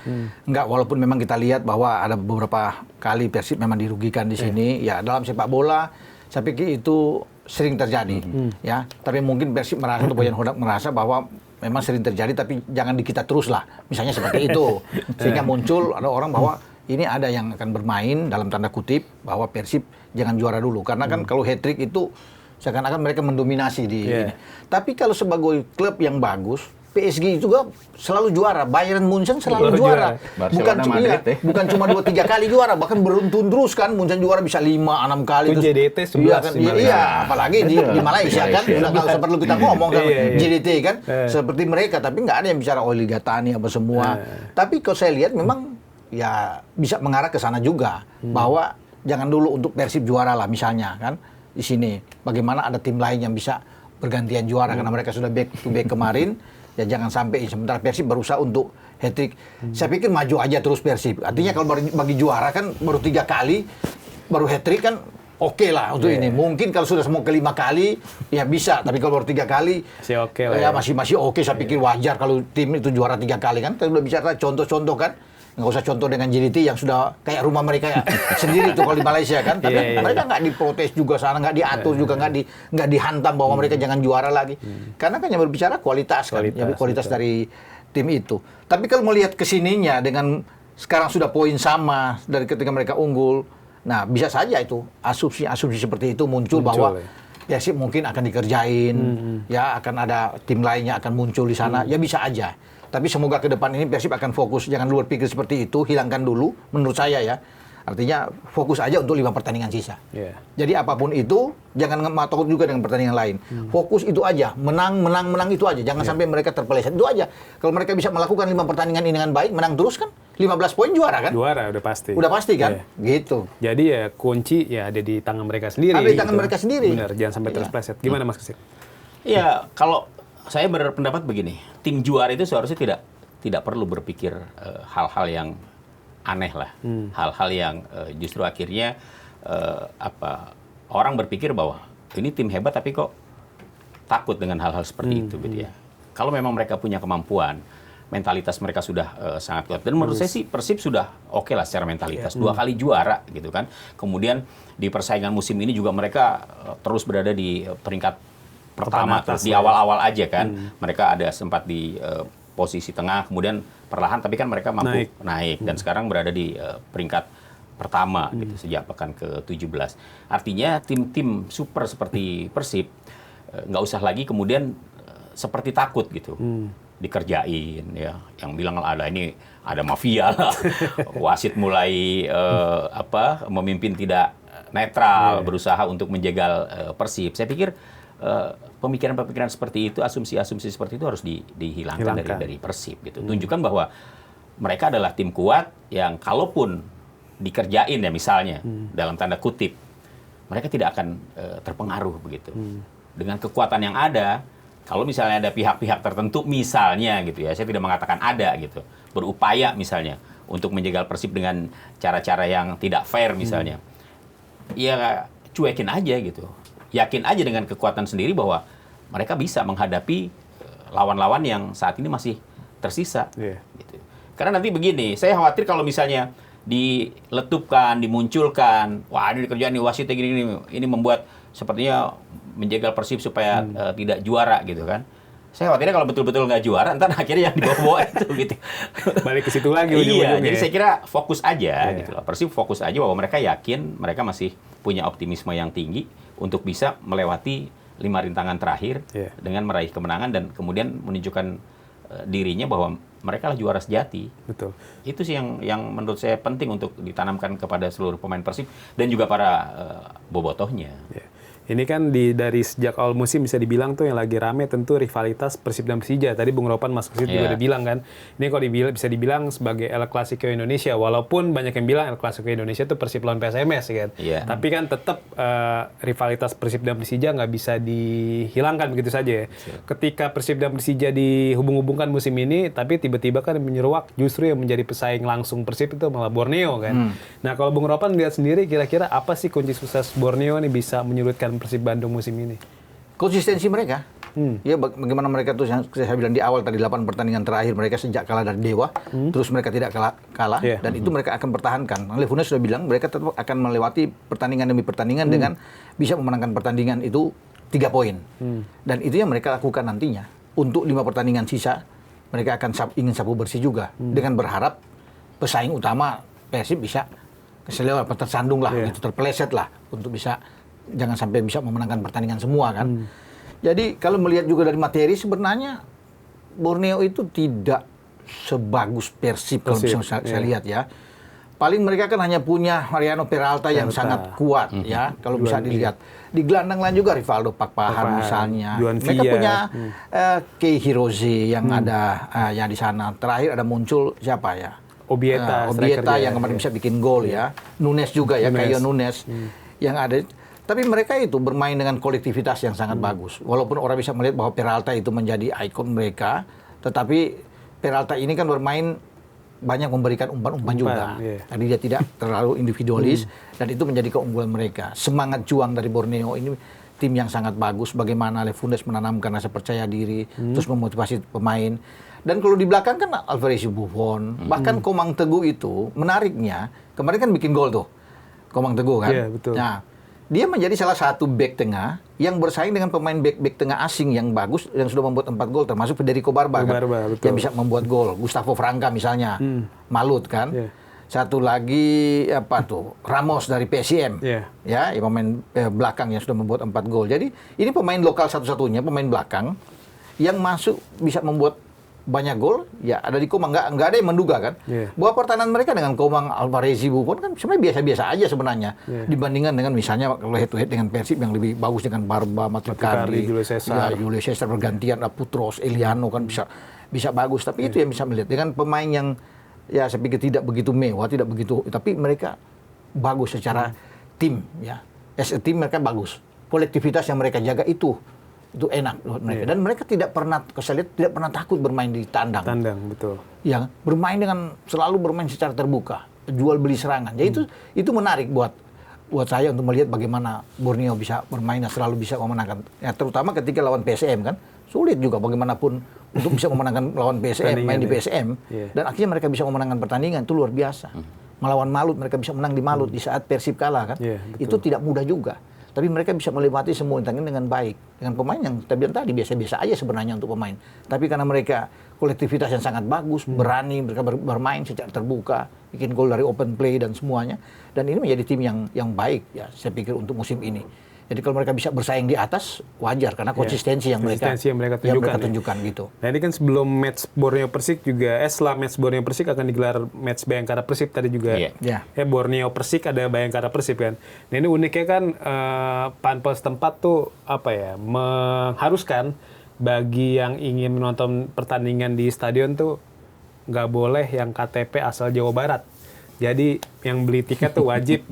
Enggak, walaupun memang kita lihat bahwa ada beberapa kali Persib memang dirugikan di sini. Ya, dalam sepak bola saya pikir itu sering terjadi, ya. Tapi mungkin Persib merasa atau Boyan Hodak merasa bahwa memang sering terjadi, tapi jangan di kita terus lah. Misalnya seperti itu, sehingga muncul ada orang bahwa ini ada yang akan bermain dalam tanda kutip bahwa Persib jangan juara dulu, karena kan kalau hat-trick itu seakan-akan mereka mendominasi di ini. Tapi kalau sebagai klub yang bagus, PSG juga selalu juara, Bayern Munchen selalu juara. Bukan cuma 2-3 kali juara, bahkan beruntun terus kan. Munchen juara bisa 5-6 kali.
Itu JDT 11.
Iya, apalagi di Malaysia kan. Nggak perlu kita ngomong kan JDT kan. Seperti mereka, tapi nggak ada yang bicara Liga Tani apa semua. Tapi kalau saya lihat memang ya bisa mengarah ke sana juga. Bahwa jangan dulu untuk Persib juara lah misalnya kan. Di sini, bagaimana ada tim lain yang bisa bergantian juara karena mereka sudah back to back kemarin. Ya jangan sampai sementara Persib berusaha untuk hat-trick. Saya pikir maju aja terus Persib. Artinya kalau bagi juara kan baru 3 kali, baru hat-trick kan oke lah untuk ini. Mungkin kalau sudah semua ke 5 kali, ya bisa. Tapi kalau baru 3 kali,
masih oke lah.
Ya masih oke. Saya pikir wajar kalau tim itu juara 3 kali kan. Kita udah bicara contoh-contoh kan. Nggak usah contoh dengan JDT yang sudah kayak rumah mereka ya, sendiri tuh kalau di Malaysia kan. Tapi mereka nggak diprotes juga sana, nggak diatur juga, nggak dihantam bahwa mereka jangan juara lagi. Karena kan yang berbicara kualitas kan, kualitas dari tim itu. Tapi kalau melihat kesininya dengan sekarang sudah poin sama dari ketika mereka unggul, nah bisa saja itu asumsi seperti itu muncul bahwa Persib mungkin akan dikerjain, ya akan ada tim lainnya akan muncul di sana, ya bisa aja. Tapi semoga ke depan ini Persib akan fokus, jangan luar pikir seperti itu, hilangkan dulu menurut saya ya. Artinya fokus aja untuk 5 pertandingan sisa. Jadi apapun itu, jangan takut juga dengan pertandingan lain. Fokus itu aja, menang itu aja. Jangan sampai mereka terpeleset, itu aja. Kalau mereka bisa melakukan 5 pertandingan ini dengan baik, menang terus kan, 15 poin juara kan?
Juara, udah pasti.
Udah pasti kan? Gitu.
Jadi ya kunci ya ada di tangan mereka sendiri.
Ada di tangan mereka sendiri.
Benar, jangan sampai terpeleset. Gimana Mas Kesit?
Ya, kalau saya berpendapat begini, tim juara itu seharusnya tidak perlu berpikir hal-hal yang aneh lah, hal-hal yang justru akhirnya orang berpikir bahwa ini tim hebat tapi kok takut dengan hal-hal seperti itu gitu ya. Kalau memang mereka punya kemampuan, mentalitas mereka sudah sangat kuat. Dan menurut saya sih Persib sudah oke lah secara mentalitas, 2 kali juara gitu kan. Kemudian di persaingan musim ini juga mereka terus berada di peringkat pertama terus di awal-awal aja kan. Mereka ada sempat di posisi tengah, kemudian perlahan tapi kan mereka mampu naik dan sekarang berada di peringkat pertama gitu sejak pekan ke-17. Artinya tim-tim super seperti Persib nggak usah lagi kemudian seperti takut gitu. Dikerjain ya, yang bilang ada mafia lah. Wasit mulai memimpin tidak netral, berusaha untuk menjegal Persib. Saya pikir pemikiran-pemikiran seperti itu, asumsi-asumsi seperti itu harus dihilangkan dari Persib gitu. Tunjukkan bahwa mereka adalah tim kuat yang kalaupun dikerjain ya misalnya dalam tanda kutip, mereka tidak akan terpengaruh begitu. Dengan kekuatan yang ada, kalau misalnya ada pihak-pihak tertentu misalnya gitu ya, saya tidak mengatakan ada gitu, berupaya misalnya untuk menjegal Persib dengan cara-cara yang tidak fair misalnya. Ya cuekin aja gitu. Yakin aja dengan kekuatan sendiri bahwa mereka bisa menghadapi lawan-lawan yang saat ini masih tersisa. Gitu. Karena nanti begini, saya khawatir kalau misalnya diletupkan, dimunculkan, wah ini dikerjaan nih wasitnya gini, ini membuat sepertinya menjegal Persib supaya tidak juara gitu kan. Saya khawatirnya kalau betul-betul nggak juara, ntar akhirnya yang dibawa-bawa itu gitu.
Balik ke situ lagi.
Iya, jadi saya kira fokus aja gitu loh. Persib fokus aja bahwa mereka yakin mereka masih punya optimisme yang tinggi untuk bisa melewati 5 rintangan terakhir dengan meraih kemenangan dan kemudian menunjukkan dirinya bahwa mereka lah juara sejati.
Betul.
Itu sih yang menurut saya penting untuk ditanamkan kepada seluruh pemain Persib dan juga para bobotohnya.
Ini kan dari sejak awal musim bisa dibilang tuh yang lagi rame tentu rivalitas Persib dan Persija. Tadi Bung Ropan Mas Kesit juga udah bilang kan. Ini kalau bisa dibilang sebagai El Clasico Indonesia. Walaupun banyak yang bilang El Clasico Indonesia itu Persib lawan PSMS kan. Tapi kan tetap rivalitas Persib dan Persija nggak bisa dihilangkan begitu saja ya. Ketika Persib dan Persija dihubung-hubungkan musim ini, tapi tiba-tiba kan menyeruak justru yang menjadi pesaing langsung Persib itu malah Borneo kan. Nah kalau Bung Ropan lihat sendiri kira-kira apa sih kunci sukses Borneo ini bisa menyulitkan Persib Bandung musim ini?
Konsistensi mereka. Ya bagaimana mereka tuh yang saya bilang di awal tadi 8 pertandingan terakhir mereka sejak kalah dari Dewa, terus mereka tidak kalah dan itu mereka akan pertahankan. Lefunes sudah bilang mereka tetap akan melewati pertandingan demi pertandingan dengan bisa memenangkan pertandingan itu 3 poin. Dan itu yang mereka lakukan nantinya. Untuk 5 pertandingan sisa mereka akan ingin sapu bersih juga dengan berharap pesaing utama Persib bisa keselewat, tersandung lah, gitu, terpeleset lah untuk bisa jangan sampai bisa memenangkan pertandingan semua kan. Jadi kalau melihat juga dari materi sebenarnya Borneo itu tidak sebagus Persib kalau bisa saya lihat ya. Paling mereka kan hanya punya Mariano Peralta yang sangat kuat ya kalau bisa dilihat. Di gelandang lain juga Rivaldo Pakpahan misalnya. Mereka punya Kei Hirose yang ada yang di sana. Terakhir ada muncul siapa ya? Obieta yang kemarin bisa bikin gol ya. Nunes juga ya, Caio Nunes yang ada. Tapi mereka itu bermain dengan kolektivitas yang sangat bagus. Walaupun orang bisa melihat bahwa Peralta itu menjadi ikon mereka, tetapi Peralta ini kan bermain banyak memberikan umpan-umpan juga. Tadi dia tidak terlalu individualis dan itu menjadi keunggulan mereka. Semangat juang dari Borneo ini tim yang sangat bagus. Bagaimana Lefunes menanamkan rasa percaya diri, terus memotivasi pemain. Dan kalau di belakang kan Alvarez Buffon, bahkan Komang Teguh itu menariknya kemarin kan bikin gol tuh, Komang Teguh kan.
Betul.
Nah, dia menjadi salah satu bek tengah yang bersaing dengan pemain bek tengah asing yang bagus yang sudah membuat 4 gol termasuk Federico Barba kan, yang bisa membuat gol. Gustavo Franca misalnya, Malut kan. Satu lagi apa tuh? Ramos dari PSM. Ya, pemain belakang yang sudah membuat 4 gol. Jadi ini pemain lokal satu-satunya pemain belakang yang masuk bisa membuat banyak gol, ya ada di Komang, nggak ada yang menduga kan, bahwa pertahanan mereka dengan Komang, Alvarez, Buffon kan sebenarnya biasa-biasa aja sebenarnya dibandingkan dengan misalnya kalau head to head dengan Persib yang lebih bagus dengan Barba, Matrikari, Julio Cesar bergantian, Putros, Eliano kan bisa bagus, tapi itu yang bisa melihat dengan pemain yang ya saya pikir tidak begitu mewah, tidak begitu, tapi mereka bagus secara tim ya, as a team mereka bagus, kolektivitas yang mereka jaga itu enak buat mereka. Dan mereka tidak pernah, saya lihat tidak pernah takut bermain di tandang.
Betul.
Ya, bermain selalu bermain secara terbuka, jual beli serangan. Jadi itu menarik buat saya untuk melihat bagaimana Borneo bisa bermain dan selalu bisa memenangkan. Ya, terutama ketika lawan PSM kan, sulit juga bagaimanapun untuk bisa memenangkan lawan PSM, main di PSM. Dan akhirnya mereka bisa memenangkan pertandingan, itu luar biasa. Melawan Malut, mereka bisa menang di Malut di saat Persib kalah kan. Itu tidak mudah juga. Tapi mereka bisa melewati semua tantangan dengan baik. Dengan pemain yang tadi biasa-biasa aja sebenarnya untuk pemain. Tapi karena mereka kolektivitas yang sangat bagus, berani, mereka bermain secara terbuka, bikin gol dari open play dan semuanya. Dan ini menjadi tim yang baik ya, saya pikir untuk musim ini. Jadi kalau mereka bisa bersaing di atas, wajar karena konsistensi yang mereka tunjukkan gitu.
Nah ini kan sebelum match Borneo Persik juga, setelah match Borneo Persik akan digelar match Bayangkara Persib tadi juga. Borneo Persik ada Bayangkara Persib kan. Nah ini uniknya kan panpel setempat tuh mengharuskan bagi yang ingin menonton pertandingan di stadion tuh nggak boleh yang KTP asal Jawa Barat. Jadi yang beli tiket tuh wajib,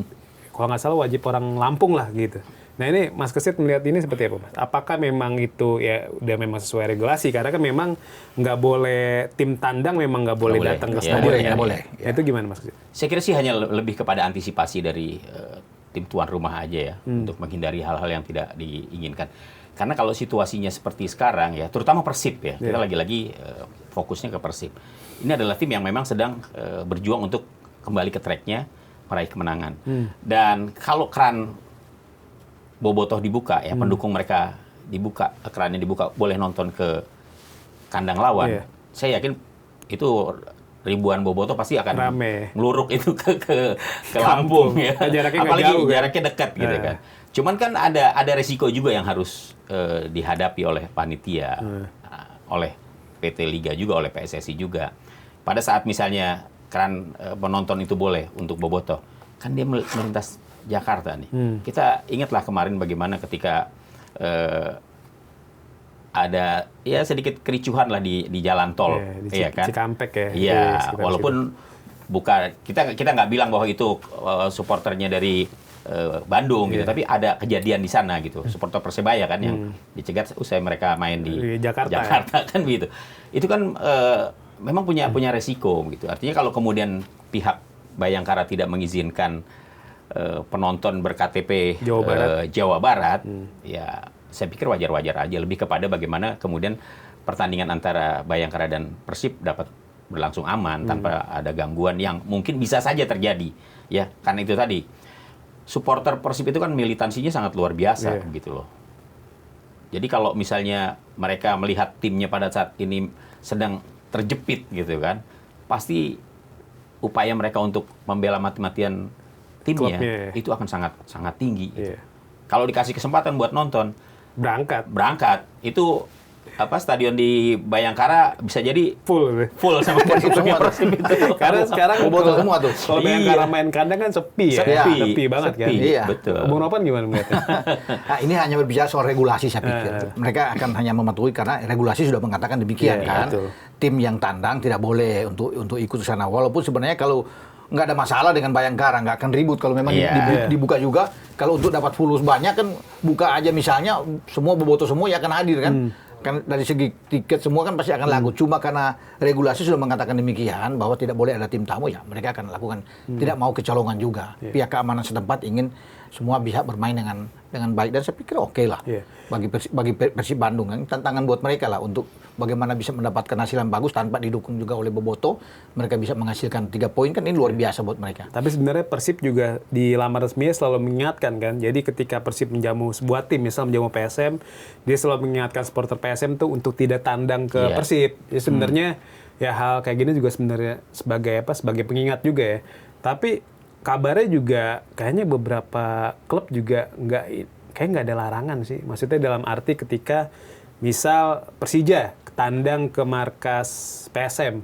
kalau nggak salah wajib orang Lampung lah gitu. Nah ini Mas Kesit melihat ini seperti apa Mas? Apakah memang itu ya udah memang sesuai regulasi? Karena kan memang nggak boleh, tim tandang memang nggak boleh datang ke stadion.
Nggak boleh.
Nah, itu gimana Mas Kesit?
Saya kira sih hanya lebih kepada antisipasi dari tim tuan rumah aja ya, untuk menghindari hal-hal yang tidak diinginkan. Karena kalau situasinya seperti sekarang ya, terutama Persib ya, kita lagi-lagi fokusnya ke Persib. Ini adalah tim yang memang sedang berjuang untuk kembali ke tracknya, meraih kemenangan. Dan kalau keran Bobotoh dibuka ya, pendukung mereka dibuka, kerannya dibuka, boleh nonton ke kandang lawan. Saya yakin itu ribuan Bobotoh pasti akan ngeluruk itu ke Lampung ya. Apalagi jaraknya dekat gitu kan. Cuman kan ada resiko juga yang harus dihadapi oleh panitia, oleh PT Liga juga, oleh PSSI juga. Pada saat misalnya keran penonton itu boleh untuk Bobotoh, kan dia melintas Jakarta nih. Kita ingatlah kemarin bagaimana ketika ada ya sedikit kericuhan lah di jalan tol,
di
kan?
Cikampek ya.
Iya, walaupun kita nggak bilang bahwa itu supporternya dari Bandung gitu, tapi ada kejadian di sana gitu, supporter Persebaya kan yang dicegat usai mereka main di Jakarta kan begitu. Itu kan memang punya resiko gitu. Artinya kalau kemudian pihak Bayangkara tidak mengizinkan penonton ber-KTP Jawa Barat, ya saya pikir wajar-wajar aja, lebih kepada bagaimana kemudian pertandingan antara Bayangkara dan Persib dapat berlangsung aman tanpa ada gangguan yang mungkin bisa saja terjadi, ya. Karena itu tadi, supporter Persib itu kan militansinya sangat luar biasa gitu loh. Jadi kalau misalnya mereka melihat timnya pada saat ini sedang terjepit gitu kan, pasti upaya mereka untuk membela mati-matian timnya itu akan sangat tinggi gitu. Kalau dikasih kesempatan buat nonton, berangkat itu stadion di Bayangkara bisa jadi full sama Persib semua itu.
Karena sekarang
bobotoh semua tuh.
Kalau Bayangkara main kandang kan sepi banget kan.
Iya, betul.
Bung Ropan gimana melihatnya?
Nah, ini hanya berbicara soal regulasi saya pikir. Mereka akan hanya mematuhi karena regulasi sudah mengatakan demikian kan.
Betul.
Tim yang tandang tidak boleh untuk ikut ke sana. Walaupun sebenarnya kalau nggak ada masalah dengan Bayangkara, nggak akan ribut kalau memang dibuka juga. Kalau untuk dapat fulus banyak kan buka aja misalnya, semua bobotoh semua ya akan hadir kan. Kan dari segi tiket semua kan pasti akan laku. Cuma karena regulasi sudah mengatakan demikian bahwa tidak boleh ada tim tamu, ya mereka akan lakukan. Tidak mau kecolongan juga. Pihak keamanan setempat ingin semua bisa bermain dengan baik, dan saya pikir oke lah bagi Persib Bandung. Tantangan buat mereka lah untuk bagaimana bisa mendapatkan hasil yang bagus tanpa didukung juga oleh bobotoh. Mereka bisa menghasilkan 3 poin kan, ini luar biasa buat mereka.
Tapi sebenarnya Persib juga di laman resminya selalu mengingatkan kan. Jadi ketika Persib menjamu sebuah tim, misal menjamu PSM, dia selalu mengingatkan supporter PSM tuh untuk tidak tandang ke Persib. Jadi sebenarnya ya hal kayak gini juga sebenarnya sebagai pengingat juga ya. Tapi kabarnya juga kayaknya beberapa klub juga nggak ada larangan sih. Maksudnya dalam arti ketika misal Persija tandang ke markas PSM,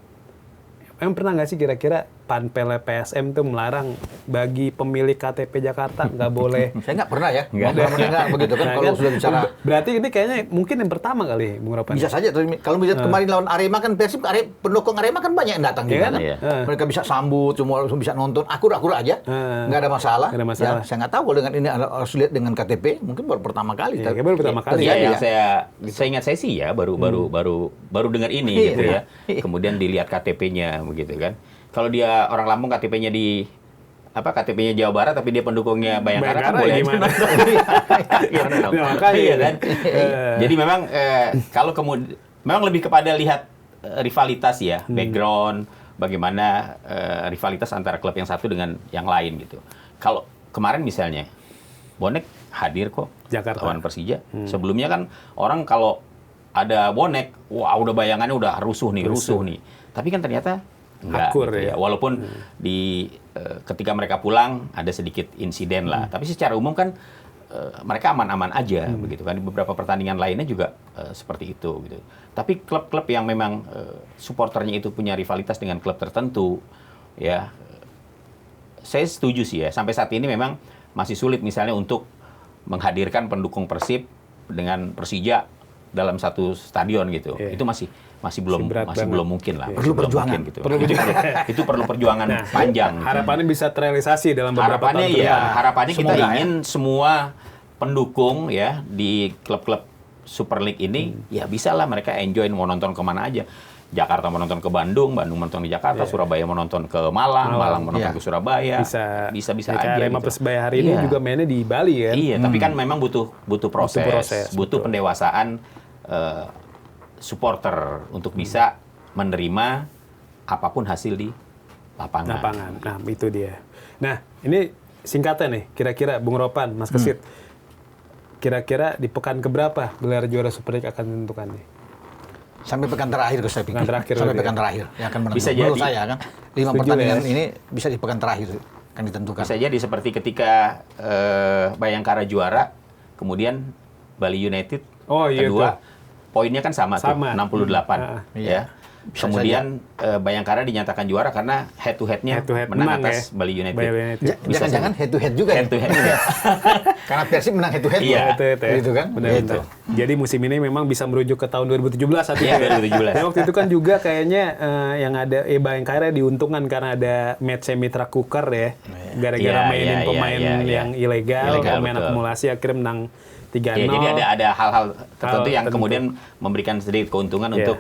emang pernah nggak sih kira-kira Panpel PSM tuh melarang bagi pemilik KTP Jakarta nggak boleh?
Saya nggak pernah ya. Nggak mendengar begitu kan kalau sudah bicara.
Berarti ini kayaknya mungkin yang pertama kali, Bung Ropan.
Bisa saja. Kalau melihat kemarin lawan Arema kan, Persib pendukung Arema kan banyak yang datang juga kan. Mereka bisa sambut, semua bisa nonton, akur-akur aja, nggak ada masalah. Ya, saya nggak tahu kalau dengan ini harus lihat dengan KTP, mungkin baru pertama kali.
Baru pertama kali.
Ya, yang saya ingat saya sih ya baru dengar ini gitu ya. Kemudian dilihat KTP-nya begitu kan. Kalau dia orang Lampung, KTP-nya KTP-nya Jawa Barat tapi dia pendukungnya Bayangkara kan boleh
gimana?
Iya kan. Jadi memang kalau kemudian memang lebih kepada lihat rivalitas ya, background, bagaimana rivalitas antara klub yang satu dengan yang lain gitu. Kalau kemarin misalnya Bonek hadir kok lawan Persija. Sebelumnya kan orang kalau ada Bonek, wah udah bayangannya udah rusuh nih. Tapi kan ternyata enggak gitu ya. Walaupun ketika mereka pulang ada sedikit insiden lah, tapi secara umum kan mereka aman-aman aja begitu kan. Di beberapa pertandingan lainnya juga seperti itu gitu. Tapi klub-klub yang memang supporternya itu punya rivalitas dengan klub tertentu ya, saya setuju sih ya. Sampai saat ini memang masih sulit misalnya untuk menghadirkan pendukung Persib dengan Persija dalam satu stadion gitu. Itu masih belum mungkin lah.
Perlu perjuangan
gitu. Itu perlu perjuangan panjang.
Harapannya bisa terrealisasi dalam beberapa tahun.
Harapannya kita ingin semua pendukung ya di klub-klub Super League ini ya bisa lah mereka enjoy, mau nonton kemana aja. Jakarta menonton ke Bandung menonton di Jakarta, Surabaya menonton ke Malang menonton ke Surabaya. Bisa aja.
Arema Persebaya hari ini juga mainnya di Bali kan.
Iya, tapi kan memang butuh proses, butuh pendewasaan supporter untuk bisa menerima apapun hasil di lapangan.
Nah, itu dia. Nah, ini singkatnya nih, kira-kira Bung Ropan, Mas Kesit, kira-kira di pekan keberapa gelar juara Super League akan ditentukan nih?
Sampai pekan terakhir saya pikir. Sampai pekan terakhir yang akan menentukan.
Bisa jadi.
Menurut saya kan 5 pertandingan ini bisa di pekan terakhir akan ditentukan.
Bisa jadi seperti ketika Bayangkara juara, kemudian Bali United kedua. Poinnya kan sama tuh, 68 ya. Kemudian Bayangkara dinyatakan juara karena head to headnya menang atas Bali United.
Jangan-jangan head to head juga
head to head.
Karena Persib menang head to head.
Iya.
Gitu kan?
Benar. Jadi musim ini memang bisa merujuk ke tahun 2017 saat itu.
Iya, 2017.
Dan waktu itu kan juga kayaknya yang ada Bayangkara diuntungkan karena ada match Mitra Kukar ya. Gara-gara mainin pemain yang ilegal, pemain akumulasi akhirnya menang 3-0.
Ya, jadi ada hal-hal tertentu yang kemudian memberikan sedikit keuntungan untuk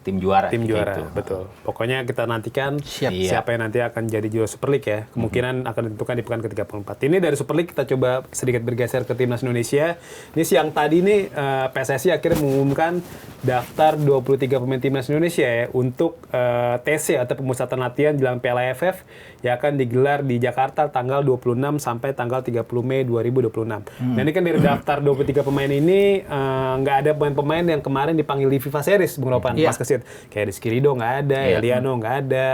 tim juara.
Tim juara,
gitu.
betul. Pokoknya kita nantikan
siapa
yang nanti akan jadi juara Super League ya. Kemungkinan akan ditentukan di pekan ke-34. Ini dari Super League kita coba sedikit bergeser ke Timnas Indonesia. Ini siang tadi nih PSSI akhirnya mengumumkan daftar 23 pemain Timnas Indonesia ya untuk TC atau pemusatan latihan jelang Piala AFF yang akan digelar di Jakarta tanggal 26 sampai tanggal 30 Mei 2026. Nah ini kan dari daftar 23 pemain ini nggak ada pemain-pemain yang kemarin dipanggil di FIFA Series, Bung Ropan, Mas Kesit. Kayak Rizky Ridho nggak ada, Eliano nggak ada,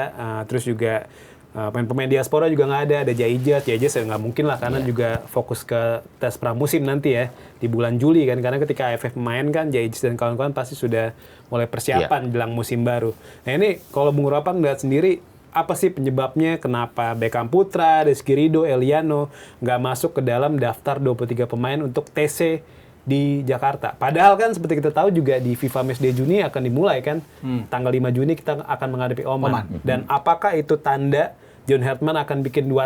terus juga pemain-pemain diaspora juga nggak ada Jaijaz ya nggak mungkin lah karena juga fokus ke tes pramusim nanti ya di bulan Juli kan, karena ketika AFF main kan Jaijaz dan kawan-kawan pasti sudah mulai persiapan jelang musim baru. Nah ini kalau Bung Ropan lihat sendiri apa sih penyebabnya kenapa Beckham Putra, Rizky Ridho, Eliano nggak masuk ke dalam daftar 23 pemain untuk TC di Jakarta? Padahal kan seperti kita tahu juga di FIFA Matchday Juni akan dimulai kan, tanggal 5 Juni kita akan menghadapi Oman. Dan apakah itu tanda John Hartman akan bikin 2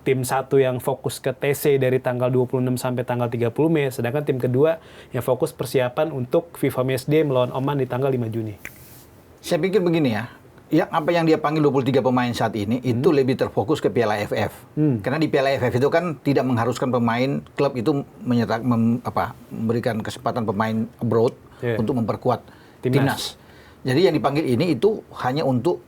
tim satu yang fokus ke TC dari tanggal 26 sampai tanggal 30 Mei, sedangkan tim kedua yang fokus persiapan untuk FIFA Matchday melawan Oman di tanggal 5 Juni?
Saya pikir begini ya, apa yang dia panggil 23 pemain saat ini itu lebih terfokus ke Piala AFF. Karena di Piala AFF itu kan tidak mengharuskan pemain klub itu memberikan kesempatan pemain abroad untuk memperkuat timnas. Jadi yang dipanggil ini itu hanya untuk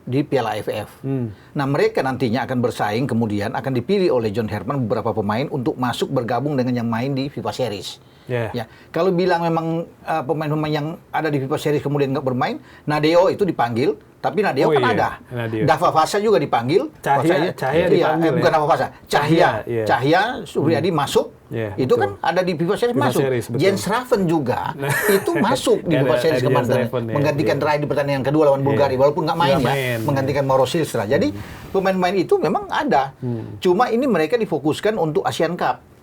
di Piala AFF. Nah mereka nantinya akan bersaing, kemudian akan dipilih oleh John Hartman beberapa pemain untuk masuk bergabung dengan yang main di FIFA Series. Ya, kalau bilang memang pemain-pemain yang ada di FIFA Series kemudian nggak bermain, Nadeo itu dipanggil, tapi Nadeo ada. Dava Fasa juga dipanggil.
Cahya dipanggil.
Bukan Dava Fasa, Cahya Supriyadi masuk. Itu kan ada di FIFA Series masuk. Jens Raven juga itu masuk di FIFA Series kemarin menggantikan terakhir di pertandingan kedua lawan Bulgaria, walaupun nggak main menggantikan Mauro Silstra. Jadi pemain-pemain itu memang ada. Cuma ini mereka difokuskan untuk Asian Cup.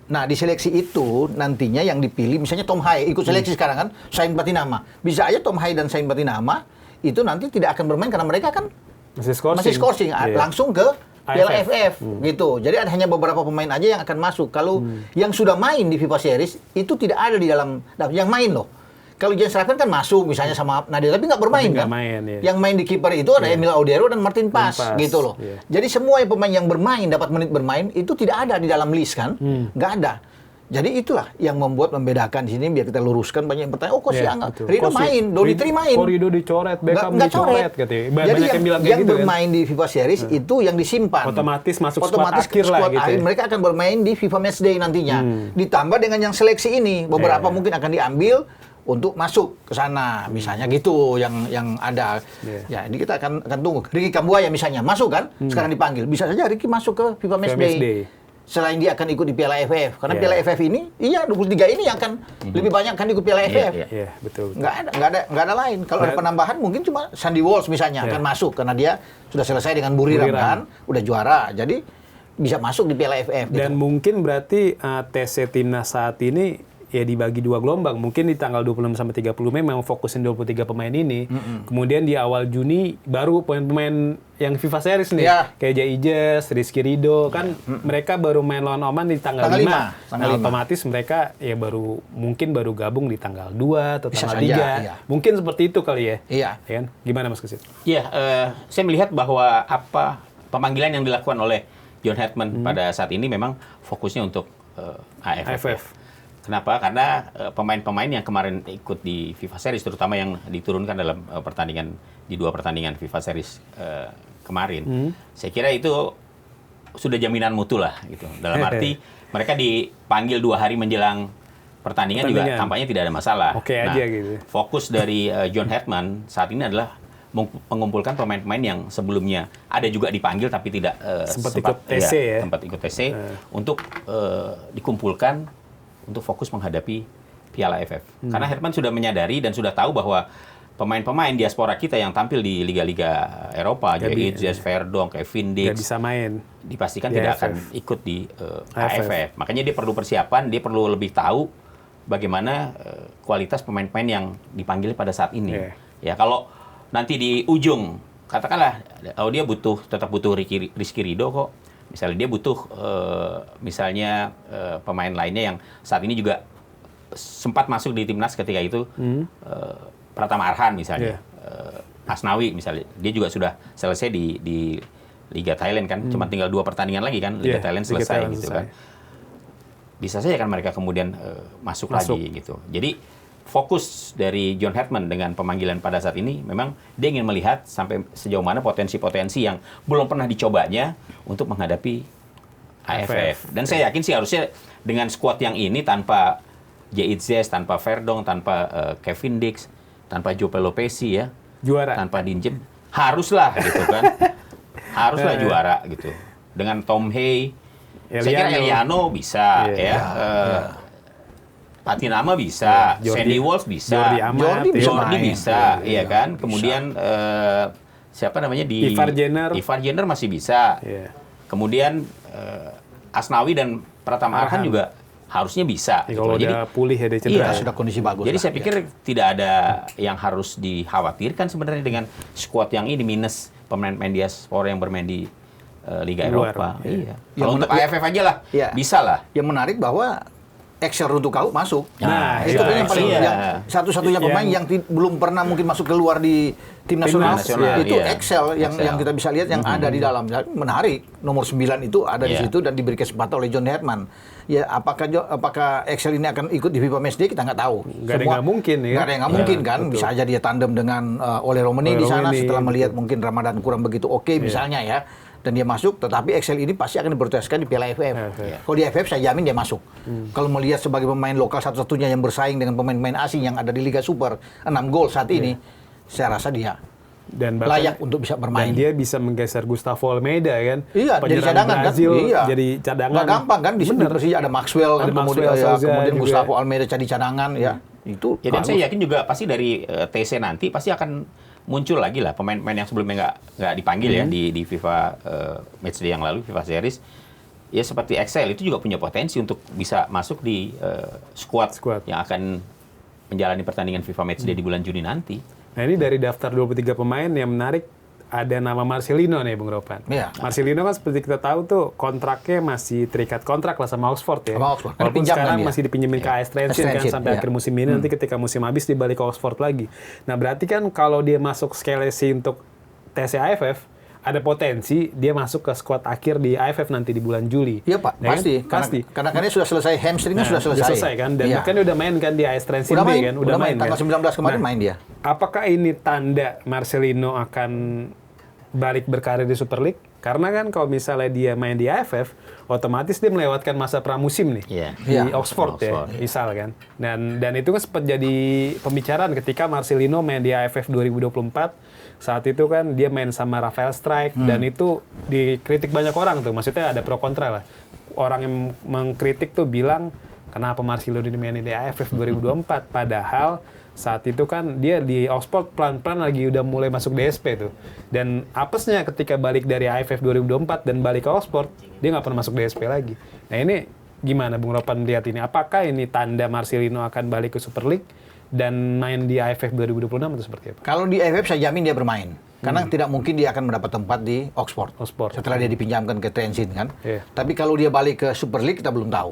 Nah, di seleksi itu nantinya yang dipilih, misalnya Tom Hai ikut seleksi sekarang kan, Sain Batinama. Bisa aja Tom Hai dan Sain Batinama itu nanti tidak akan bermain karena mereka kan masih scoring. Langsung ke Piala AFF gitu. Jadi ada hanya beberapa pemain aja yang akan masuk. Kalau yang sudah main di FIFA Series itu tidak ada di dalam yang main loh. Kalau Jens Raven kan masuk misalnya sama Nadia, tapi nggak bermain kan. Yang main di kiper itu ada Emil Audero dan Martin Paz gitu loh. Jadi semua pemain yang bermain dapat menit bermain itu tidak ada di dalam list kan, nggak ada. Jadi itulah yang membedakan di sini, biar kita luruskan banyak yang bertanya, kok si Angga, Ridho main, Donitri main.
Ridho dicoret, Beckham dicoret katanya.
Jadi yang bermain di FIFA Series itu yang disimpan.
Otomatis masuk squad akhir lah gitu.
Mereka akan bermain di FIFA Matchday nantinya. Ditambah dengan yang seleksi ini, beberapa mungkin akan diambil untuk masuk ke sana, misalnya gitu yang ada. Ya, ini kita akan tunggu. Ricky Kambuaya misalnya masuk kan, sekarang dipanggil. Bisa saja Ricky masuk ke FIFA Matchday. Selain dia akan ikut di Piala AFF, karena Piala AFF ini, 23 ini yang akan lebih banyak kan ikut Piala AFF.
Iya, betul.
Nggak ada lain. Kalau ada penambahan mungkin cuma Sandy Walsh misalnya akan masuk karena dia sudah selesai dengan Buriram kan, udah juara. Jadi bisa masuk di Piala AFF.
Dan mungkin berarti TC Timnas saat ini ya dibagi 2 gelombang. Mungkin di tanggal 26 sampai 30 Mei memang fokusin 23 pemain ini. Kemudian di awal Juni baru pemain-pemain yang FIFA Series nih. Kayak Jaijaz, Rizky Ridho kan mereka baru main lawan Oman di tanggal 5. Otomatis mereka ya mungkin baru gabung di tanggal 2 atau tanggal 3. Mungkin seperti itu kali ya.
Iya.
Kan? Gimana Mas Kesit?
Iya, saya melihat bahwa pemanggilan yang dilakukan oleh John Hartman pada saat ini memang fokusnya untuk AFF. Kenapa? Karena pemain-pemain yang kemarin ikut di FIFA Series, terutama yang diturunkan dalam di 2 pertandingan FIFA Series kemarin, saya kira itu sudah jaminan mutu lah, gitu. Dalam arti mereka dipanggil 2 hari menjelang pertandingan juga tampaknya tidak ada masalah.
Gitu.
Fokus dari John Hartman saat ini adalah mengumpulkan pemain-pemain yang sebelumnya ada juga dipanggil tapi tidak sempat ikut TC untuk dikumpulkan untuk fokus menghadapi Piala AFF. Karena Hartman sudah menyadari dan sudah tahu bahwa pemain-pemain diaspora kita yang tampil di liga-liga Eropa, Jez, Verdonk, Kevin Dix,
bisa main.
Dipastikan tidak akan ikut di AFF. Makanya dia perlu persiapan, dia perlu lebih tahu bagaimana kualitas pemain-pemain yang dipanggil pada saat ini. Ya, kalau nanti di ujung katakanlah dia tetap butuh Rizky Ridho kok. Misalnya dia butuh pemain lainnya yang saat ini juga sempat masuk di timnas ketika itu, Pratama Arhan misalnya, Asnawi misalnya, dia juga sudah selesai di Liga Thailand kan, cuma tinggal 2 pertandingan lagi kan, Liga Thailand selesai gitu kan. Bisa saja kan mereka kemudian masuk lagi gitu. Jadi fokus dari John Hetman dengan pemanggilan pada saat ini memang dia ingin melihat sampai sejauh mana potensi-potensi yang belum pernah dicobanya untuk menghadapi AFF. Dan saya yakin sih harusnya dengan skuad yang ini tanpa Jez, tanpa Verdonk, tanpa Kevin Dix, tanpa Joe Pelopesi ya,
juara.
Tanpa Dinjem, haruslah gitu kan. Haruslah juara gitu. Dengan Tom Hay, saya kira Eliano bisa Patinama bisa, Sandy Walsh bisa, Jordi bisa, iya kan. Kemudian siapa namanya di
Ivar
Jenner masih bisa. Kemudian Asnawi dan Pratama Arhan juga harusnya bisa.
Kalau udah pulih ya, dia cedera.
Sudah kondisi bagus.
Jadi saya pikir tidak ada yang harus dikhawatirkan sebenarnya dengan skuad yang ini minus pemain-pemain diaspora yang bermain di Liga Eropa. Iya. Kalau untuk AFF aja lah, bisa lah.
Yang menarik bahwa Excel untuk kau masuk.
Nah,
itu kan yang paling satu-satunya pemain yang belum pernah mungkin masuk keluar di tim nasional. Itu Excel yang kita bisa lihat yang ada di dalam. Menarik. Nomor 9 itu ada di situ dan diberi kesempatan oleh John Hetman. Ya, apakah Excel ini akan ikut di FIFA Matchday kita nggak tahu.
Nggak ada yang nggak mungkin ya.
Nggak ada yang nggak mungkin kan. Betul. Bisa aja dia tandem dengan Ole Romeni di sana setelah melihat mungkin Ramadan kurang begitu oke misalnya ya. Dan dia masuk, tetapi Excel ini pasti akan diprioritaskan di Piala AFF. Kalau di AFF saya jamin dia masuk. Kalau melihat sebagai pemain lokal satu-satunya yang bersaing dengan pemain-pemain asing yang ada di Liga Super, 6 gol saat ini, saya rasa dia layak untuk bisa bermain.
Dan dia bisa menggeser Gustavo Almeida kan.
Iya, jadi cadangan
Brazil,
kan. Iya.
Jadi cadangan.
Nggak gampang kan, di Persija ada Maxwell, kan, kemudian Gustavo Almeida jadi cadangan. Ya, itu.
Ya, dan saya yakin juga pasti dari TC nanti pasti akan muncul lagi lah pemain-pemain yang sebelumnya nggak dipanggil ya di FIFA Matchday yang lalu, FIFA Series. Ya seperti Excel itu juga punya potensi untuk bisa masuk di squad yang akan menjalani pertandingan FIFA Matchday di bulan Juni nanti.
Nah, ini dari daftar 23 pemain yang menarik ada nama Marcelino nih, Bung Ropan.
Ya.
Marcelino kan seperti kita tahu tuh kontraknya masih terikat kontrak lah sama Oxford ya. Walaupun sekarang masih dipinjemin ke AS Trentin kan sampai akhir musim ini, nanti ketika musim habis dibalik ke Oxford lagi. Nah, berarti kan kalau dia masuk seleksi untuk TC AFF, ada potensi dia masuk ke skuad akhir di AFF nanti di bulan Juli.
Iya Pak, pasti. Karena dia sudah selesai, hamstringnya sudah selesai
kan, dan kan dia udah main kan di AS Trentin kan, udah main
tanggal 19 kemarin main dia.
Apakah ini tanda Marcelino akan balik berkarir di Super League? Karena kan kalau misalnya dia main di AFF, otomatis dia melewatkan masa pramusim nih di Oxford ya, misal kan. Dan itu kan sempat jadi pembicaraan ketika Marcelino main di AFF 2024. Saat itu kan dia main sama Rafael Strike dan itu dikritik banyak orang tuh. Maksudnya ada pro kontra lah. Orang yang mengkritik tuh bilang kenapa Marcelino dimainin di AFF 2024 padahal saat itu kan dia di Oxford pelan-pelan lagi udah mulai masuk DSP tuh. Dan apesnya ketika balik dari AFF 2024 dan balik ke Oxford, dia nggak pernah masuk DSP lagi. Nah ini gimana Bung Ropan melihat ini? Apakah ini tanda Marcelino akan balik ke Super League dan main di AFF 2026 atau seperti apa?
Kalau di AFF saya jamin dia bermain. Karena tidak mungkin dia akan mendapat tempat di Oxford. Setelah dia dipinjamkan ke Trentin kan. Tapi kalau dia balik ke Super League kita belum tahu.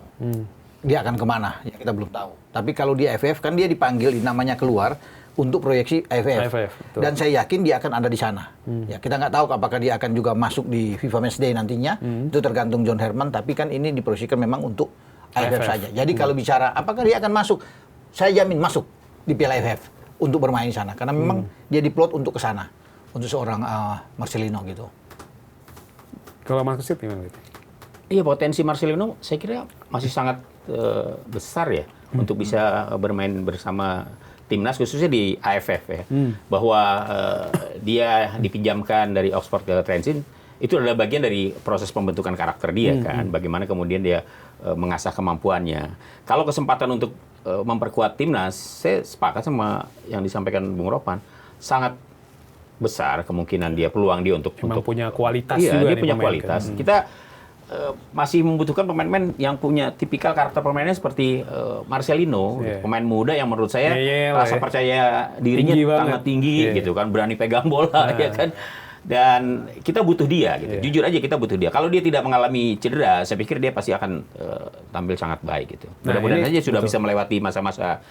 Dia akan kemana, ya kita belum tahu. Tapi kalau di AFF kan dia dipanggil, namanya keluar untuk proyeksi AFF. Dan saya yakin dia akan ada di sana. Ya, kita nggak tahu apakah dia akan juga masuk di FIFA Matchday nantinya. Itu tergantung John Hetman. Tapi kan ini diproyeksikan memang untuk AFF saja. Jadi kalau bicara apakah dia akan masuk, saya jamin masuk di Piala AFF untuk bermain di sana. Karena memang dia diplot untuk ke sana, untuk seorang Marcelino gitu.
Kalau Mas Kusit gimana?
Iya, potensi Marcelino saya kira masih sangat besar ya untuk bisa bermain bersama timnas khususnya di AFF ya. Bahwa dia dipinjamkan dari Oxford ke Trentin itu adalah bagian dari proses pembentukan karakter dia kan. Bagaimana kemudian dia mengasah kemampuannya. Kalau kesempatan untuk memperkuat timnas, saya sepakat sama yang disampaikan Bung Ropan. sangat besar kemungkinan peluang dia untuk
punya kualitas
iya,
juga
dia
nih
punya
pemain
kualitas.
kan.
Kita masih membutuhkan pemain-pemain yang punya tipikal karakter permainannya seperti Marcelino, pemain muda yang menurut saya rasa percaya dirinya sangat tinggi gitu kan, berani pegang bola ya kan. Dan kita butuh dia gitu. Jujur aja kita butuh dia. Kalau dia tidak mengalami cedera, saya pikir dia pasti akan tampil sangat baik gitu. Mudah-mudahan aja sudah bisa melewati masa-masa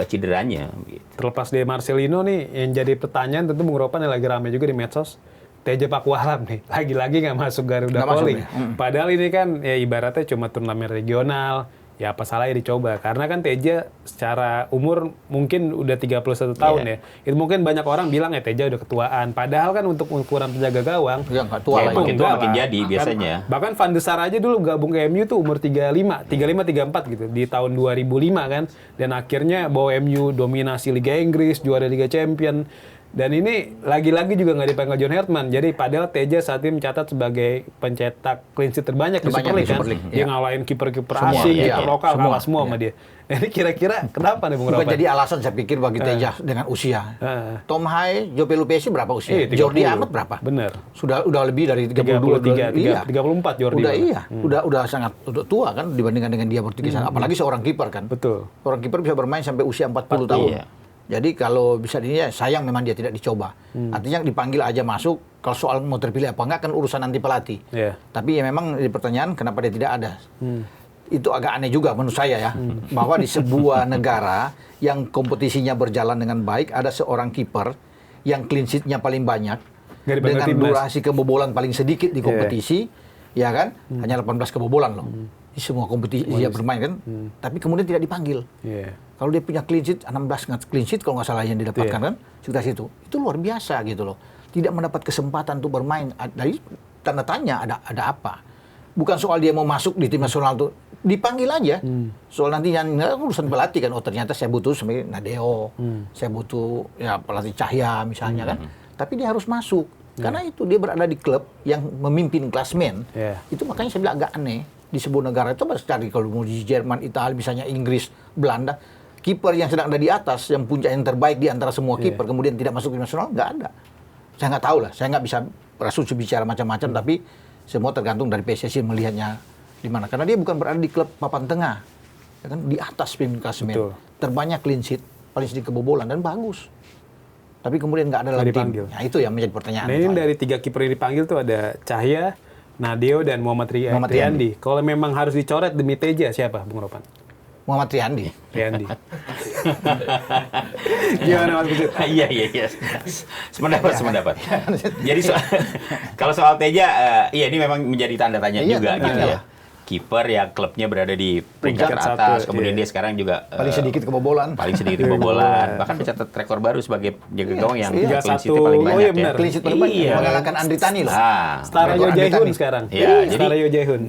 cederanya gitu.
Terlepas dari Marcelino nih, yang jadi pertanyaan tentu Bung Ropan yang lagi ramai juga di medsos, Teja Pakualam nih, lagi-lagi nggak masuk Garuda Calling. Padahal ini kan ya ibaratnya cuma turnamen regional, ya apa salahnya dicoba. Karena kan Teja secara umur mungkin udah 31 tahun ya. Itu mungkin banyak orang bilang ya Teja udah ketuaan. Padahal kan untuk ukuran penjaga gawang,
ya nggak tua lah.
Makin tua makin jadi biasanya.
Bahkan Van de Sar aja dulu gabung ke MU tuh umur 34 gitu di tahun 2005 kan. Dan akhirnya bawa MU dominasi Liga Inggris, juara Liga Champion. Dan ini lagi-lagi juga nggak dipanggil John Hertman. Jadi padahal Teja saat ini mencatat sebagai pencetak clean sheet terbanyak di Super League kan. Dia ngalahin kiper-kiper asing, kiper lokal, kalah semua sama dia. Ini kira-kira kenapa nih Bung Ropan?
Bukan jadi alasan saya pikir bagi Teja dengan usia. Tom Hai, Jope Lupesi berapa usia? Jordi Amat berapa?
Bener.
Udah lebih dari 32,
34 Jordi.
Udah sangat tua kan dibandingkan dengan dia bertiga. Apalagi seorang kiper kan.
Betul.
Orang kiper bisa bermain sampai usia 40 tahun. Iya. Jadi kalau bisa dirinya sayang memang dia tidak dicoba. Artinya dipanggil aja masuk. Kalau soal mau terpilih apa enggak kan urusan nanti pelatih. Tapi ya memang di pertanyaan kenapa dia tidak ada. Itu agak aneh juga menurut saya ya. Bahwa di sebuah negara yang kompetisinya berjalan dengan baik ada seorang kiper yang clean sheet-nya paling banyak dengan durasi kebobolan paling sedikit di kompetisi, ya kan? Hanya 18 kebobolan loh. Di semua kompetisi dia bermain kan. Tapi kemudian tidak dipanggil. Kalau dia punya clean sheet, 16 clean sheet kalau nggak salah yang didapatkan kan, sekitar situ. Itu luar biasa gitu loh. Tidak mendapat kesempatan untuk bermain. Dari tanda tanya ada apa? Bukan soal dia mau masuk di tim nasional tuh, dipanggil aja. Soal nanti yang urusan pelatih kan, oh ternyata saya butuh sebagai Nadeo, saya butuh ya pelatih Cahya misalnya kan. Tapi dia harus masuk. Karena itu dia berada di klub yang memimpin klasmen. Itu makanya saya bilang agak aneh. Di sebuah negara, coba cari kalau mau di Jerman, Italia, misalnya Inggris, Belanda, kiper yang sedang ada di atas, yang puncak yang terbaik di antara semua kiper, kemudian tidak masuk tim nasional, nggak ada. Saya nggak tahu lah, saya nggak bisa berasumsi bicara macam-macam, tapi semua tergantung dari PSSI melihatnya di mana. Karena dia bukan berada di klub papan tengah, ya kan, di atas tim klasemen, terbanyak clean sheet, paling sedikit kebobolan dan bagus. Tapi kemudian nggak ada lagi tim. Nah itu yang menjadi pertanyaan.
Nah ini dari 3 kiper yang dipanggil tuh ada Cahya, Nadeo dan Muhammad Riyandi. Kalau memang harus dicoret demi Teja siapa, Bung Ropan?
Muhammad Riyandi.
Gimana Mas Bujut?
Iya. Sependapat. Jadi kalau soal Teja, ini memang menjadi tanda tanya juga gitu ya. Kiper yang klubnya berada di peringkat atas, kemudian dia sekarang juga
paling sedikit kebobolan.
Bahkan mencatat rekor baru sebagai penjaga gawang yang clean sheet-nya paling banyak ya.
Clean sheet paling banyak, mengalahkan Andri Tani loh.
Starayo Jaehun sekarang. Starayo Jaehun.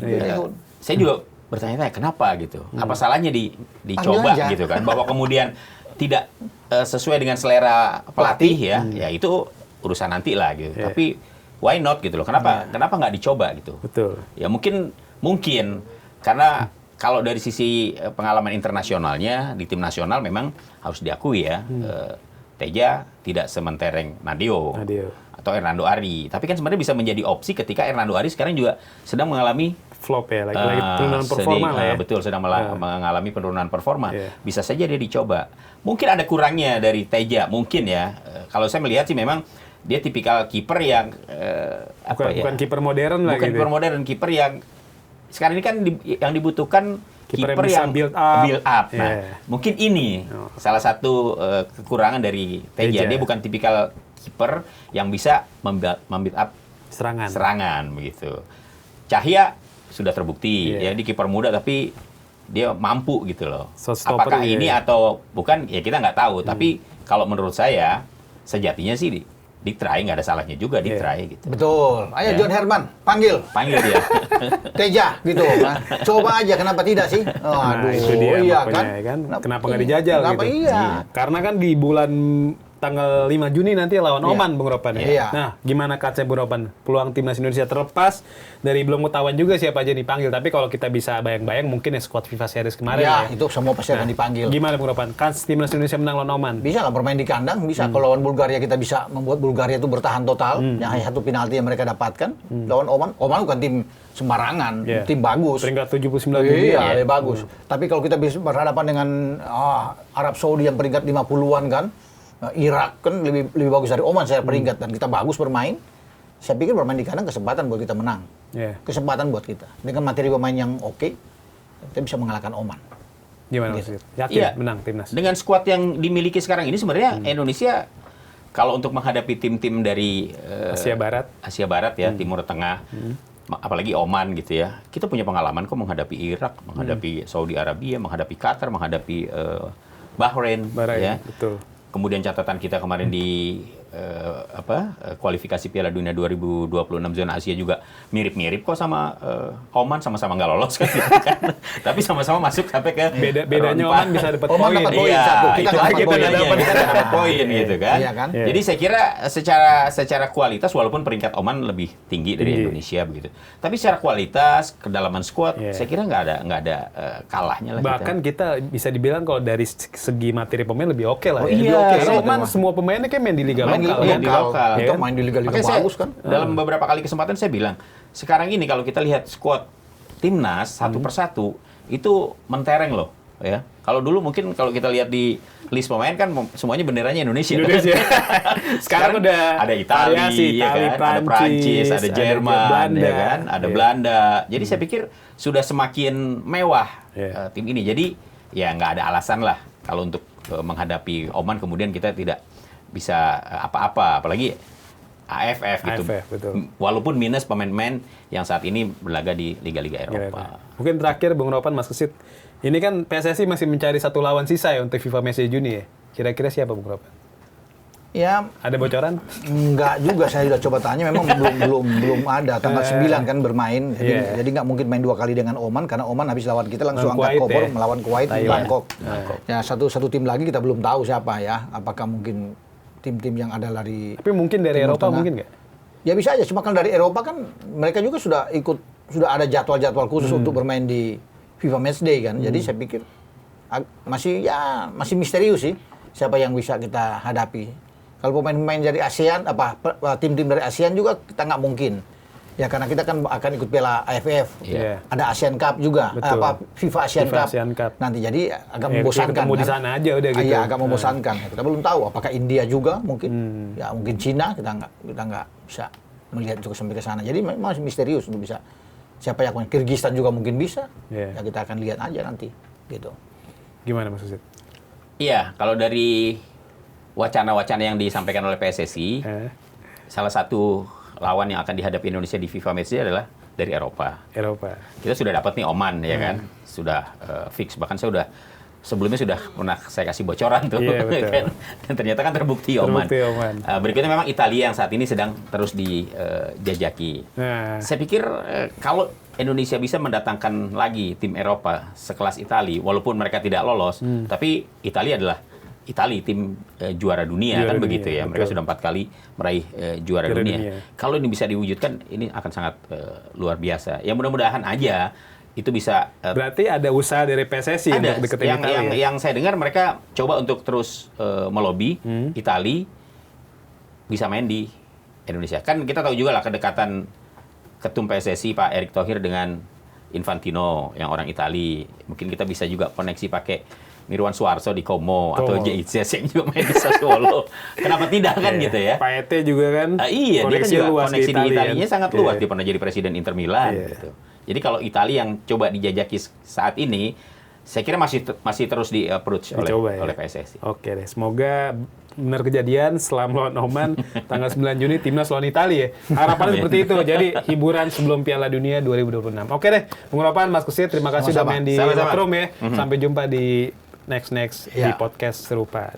Saya juga bertanya-tanya kenapa gitu. Apa salahnya dicoba gitu kan. Bahwa kemudian tidak sesuai dengan selera pelatih ya itu urusan nanti lah gitu. Tapi why not gitu loh. Kenapa nggak dicoba gitu.
Betul.
Ya mungkin karena kalau dari sisi pengalaman internasionalnya di tim nasional memang harus diakui ya Teja tidak sementereng Nadeo atau Hernando Ari. Tapi kan sebenarnya bisa menjadi opsi ketika Hernando Ari sekarang juga sedang mengalami
flop ya, lagi penurunan performa lah ya.
Betul, sedang mengalami penurunan performa. Bisa saja dia dicoba. Mungkin ada kurangnya dari Teja, mungkin ya. Kalau saya melihat sih memang dia tipikal kiper yang
bukan kiper modern lah gitu.
Bukan kiper modern, kiper yang sekarang ini kan yang dibutuhkan kiper yang build up. Nah, mungkin ini salah satu kekurangan dari Teja. Dia bukan tipikal kiper yang bisa membuild up serangan begitu. Cahya sudah terbukti ya di kiper muda tapi dia mampu gitu loh. Apakah ini atau bukan ya kita nggak tahu. Tapi kalau menurut saya sejatinya sih di-try, nggak ada salahnya juga di-try gitu.
Betul. Ayo John Herman, panggil dia. Teja gitu. Nah, coba aja kenapa tidak sih?
Itu dia iya kan? Kenapa nggak dijajal
kenapa
gitu?
Iya.
Karena kan di bulan tanggal 5 Juni nanti lawan Oman, Bung Ropan ya.
Iya.
Nah, gimana kacanya Bung Ropan? Peluang timnas Indonesia terlepas dari belum ketahuan juga siapa aja dipanggil. Tapi kalau kita bisa bayang-bayang mungkin ya skuad FIFA Series kemarin
Ya,
ya.
itu semua pasti akan dipanggil.
Gimana Bung Ropan? Kans timnas Indonesia menang lawan Oman?
Bisa lah bermain di kandang, bisa. Kalau lawan Bulgaria kita bisa membuat Bulgaria itu bertahan total. Yang hanya satu penalti yang mereka dapatkan. Lawan Oman bukan tim sembarangan,
Yeah.
tim bagus.
Peringkat 79 dunia.
Iya, lebih bagus. Tapi kalau kita bisa berhadapan dengan Arab Saudi yang peringkat 50-an kan, Irak kan lebih bagus dari Oman secara peringkat, dan kita bagus bermain. Saya pikir bermain di kandang kesempatan buat kita menang.
Yeah.
Kesempatan buat kita. Dengan materi pemain yang oke, kita bisa mengalahkan Oman.
Gimana Mas? Yakin
Iya.
menang timnas?
Dengan skuad yang dimiliki sekarang ini sebenarnya Indonesia kalau untuk menghadapi tim-tim dari
Asia Barat
ya, Timur Tengah, apalagi Oman gitu ya, kita punya pengalaman kok menghadapi Irak, menghadapi Saudi Arabia, menghadapi Qatar, menghadapi Bahrain, ya.
Betul.
Kemudian catatan kita kemarin di kualifikasi Piala Dunia 2026 zona Asia juga mirip-mirip kok sama Oman, sama-sama nggak lolos kan, gitu kan. Tapi sama-sama masuk sampai ke
Bedanya
round
Oman
empat.
bisa dapat
Oman
poin.
dapat poin
Iya,
satu.
itu
Kita nggak dapat poin.
kita nggak dapat poin gitu kan.
Iya kan?
Iya.
Jadi saya kira secara kualitas walaupun peringkat Oman lebih tinggi dari Indonesia begitu. Tapi secara kualitas, kedalaman skuad,
Iya.
saya kira nggak ada kalahnya lah
Bahkan kita bisa dibilang kalau dari segi materi pemain lebih oke lah.
Oh
ya.
iya,
Lebih oke.
iya,
Karena
itu
Oman
mah.
semua pemainnya kayak main di liga
Main di
lokal.
liga
kan?
lokal.
Kita main di liga-liga
Makanya
bagus kan.
Dalam beberapa kali kesempatan saya bilang, sekarang ini kalau kita lihat skuad timnas satu persatu itu mentereng loh, ya. Kalau dulu mungkin kalau kita lihat di list pemain kan semuanya benderanya Indonesia.
Indonesia. Sekarang udah
ada Italia,
variasi,
ya kan? Ada Prancis, ada Jerman,
Belanda.
ya kan? Ada Belanda. Jadi saya pikir sudah semakin mewah
Iya.
tim ini. Jadi ya nggak ada alasan lah kalau untuk menghadapi Oman kemudian kita tidak bisa apa-apa, apalagi AFF gitu.
AFF, betul.
Walaupun minus pemain-pemain yang saat ini berlaga di liga-liga Eropa.
Mungkin terakhir Bung Ropan, Mas Kesit. Ini kan PSSI masih mencari satu lawan sisa ya untuk FIFA Matchday Juni ya. Kira-kira siapa Bung Ropan?
Ya,
Ada bocoran?
enggak juga, saya sudah coba tanya, memang belum ada. Tanggal 9 kan bermain, jadi nggak mungkin main 2 kali dengan Oman, karena Oman habis lawan kita langsung angkat
Kuwait
koper
ya?
melawan Kuwait di
Thailand.
Bangkok. Ya, satu tim lagi kita belum tahu siapa ya, apakah mungkin tim-tim yang ada dari
Tapi mungkin dari
Timur
Eropa
Tengah.
mungkin nggak?
Ya bisa aja, cuma kan dari Eropa kan mereka juga sudah ada jadwal-jadwal khusus untuk bermain di FIFA Matchday kan. Jadi saya pikir masih misterius sih siapa yang bisa kita hadapi. Kalau pemain-pemain dari ASEAN, tim-tim dari ASEAN juga kita nggak mungkin. Ya karena kita kan akan ikut Piala AFF.
Iya.
Ada ASEAN Cup juga,
Betul.
FIFA ASEAN
FIFA
Cup.
ASEAN Cup.
Nanti jadi agak
Ya,
membosankan.
ketemu di
kan?
sana aja udah gitu.
Iya, agak membosankan. Kita belum tahu apakah India juga mungkin. Ya mungkin Cina, kita nggak bisa melihat juga sampai ke sana. Jadi masih misterius untuk bisa siapa yang Kirgistan juga mungkin bisa.
Iya.
Ya kita akan lihat aja nanti gitu.
Gimana Mas Kesit?
Iya, kalau dari wacana-wacana yang disampaikan oleh PSSI, salah satu lawan yang akan dihadapi Indonesia di FIFA Matchday adalah dari Eropa. Kita sudah dapat nih Oman, ya kan? Sudah fix. Bahkan sebelumnya sudah pernah saya kasih bocoran tuh.
Iya, betul.
Kan? Dan ternyata kan terbukti Oman.
Oman.
Berikutnya memang Italia yang saat ini sedang terus dijajaki.
Nah,
Saya pikir kalau Indonesia bisa mendatangkan lagi tim Eropa sekelas Italia, walaupun mereka tidak lolos, tapi Italia adalah tim juara dunia
Juara
kan
dunia,
begitu ya. Mereka
betul.
sudah 4 kali meraih juara dunia. Kalau ini bisa diwujudkan, ini akan sangat luar biasa. Ya mudah-mudahan aja itu bisa.
berarti ada usaha dari PSSI
Ada
untuk deketin Italia.
yang saya dengar mereka coba untuk terus melobi Italia bisa main di Indonesia. Kan kita tahu juga lah kedekatan Ketum PSSI Pak Erick Thohir dengan Infantino yang orang Italia. Mungkin kita bisa juga koneksi pakai Mirwan Suarso di Como atau JIC yang juga main di Sassuolo. Kenapa tidak kan gitu ya?
Pak Ete juga kan.
Iya, dia kan juga
luas
koneksi di Italianya
kan?
sangat luas. Dia pernah jadi presiden Inter Milan gitu. Jadi kalau Italia yang coba dijajaki saat ini, saya kira masih terus di-approach oleh PSSI.
Oke deh, semoga benar kejadian setelah melawan Oman tanggal 9 Juni timnas lawan Italia. Harapannya seperti itu. Jadi hiburan sebelum Piala Dunia 2026. Oke deh, Bung Ropan, Mas Kesit, terima kasih sudah main di Lockroom ya. Sampai jumpa di next di podcast serupa.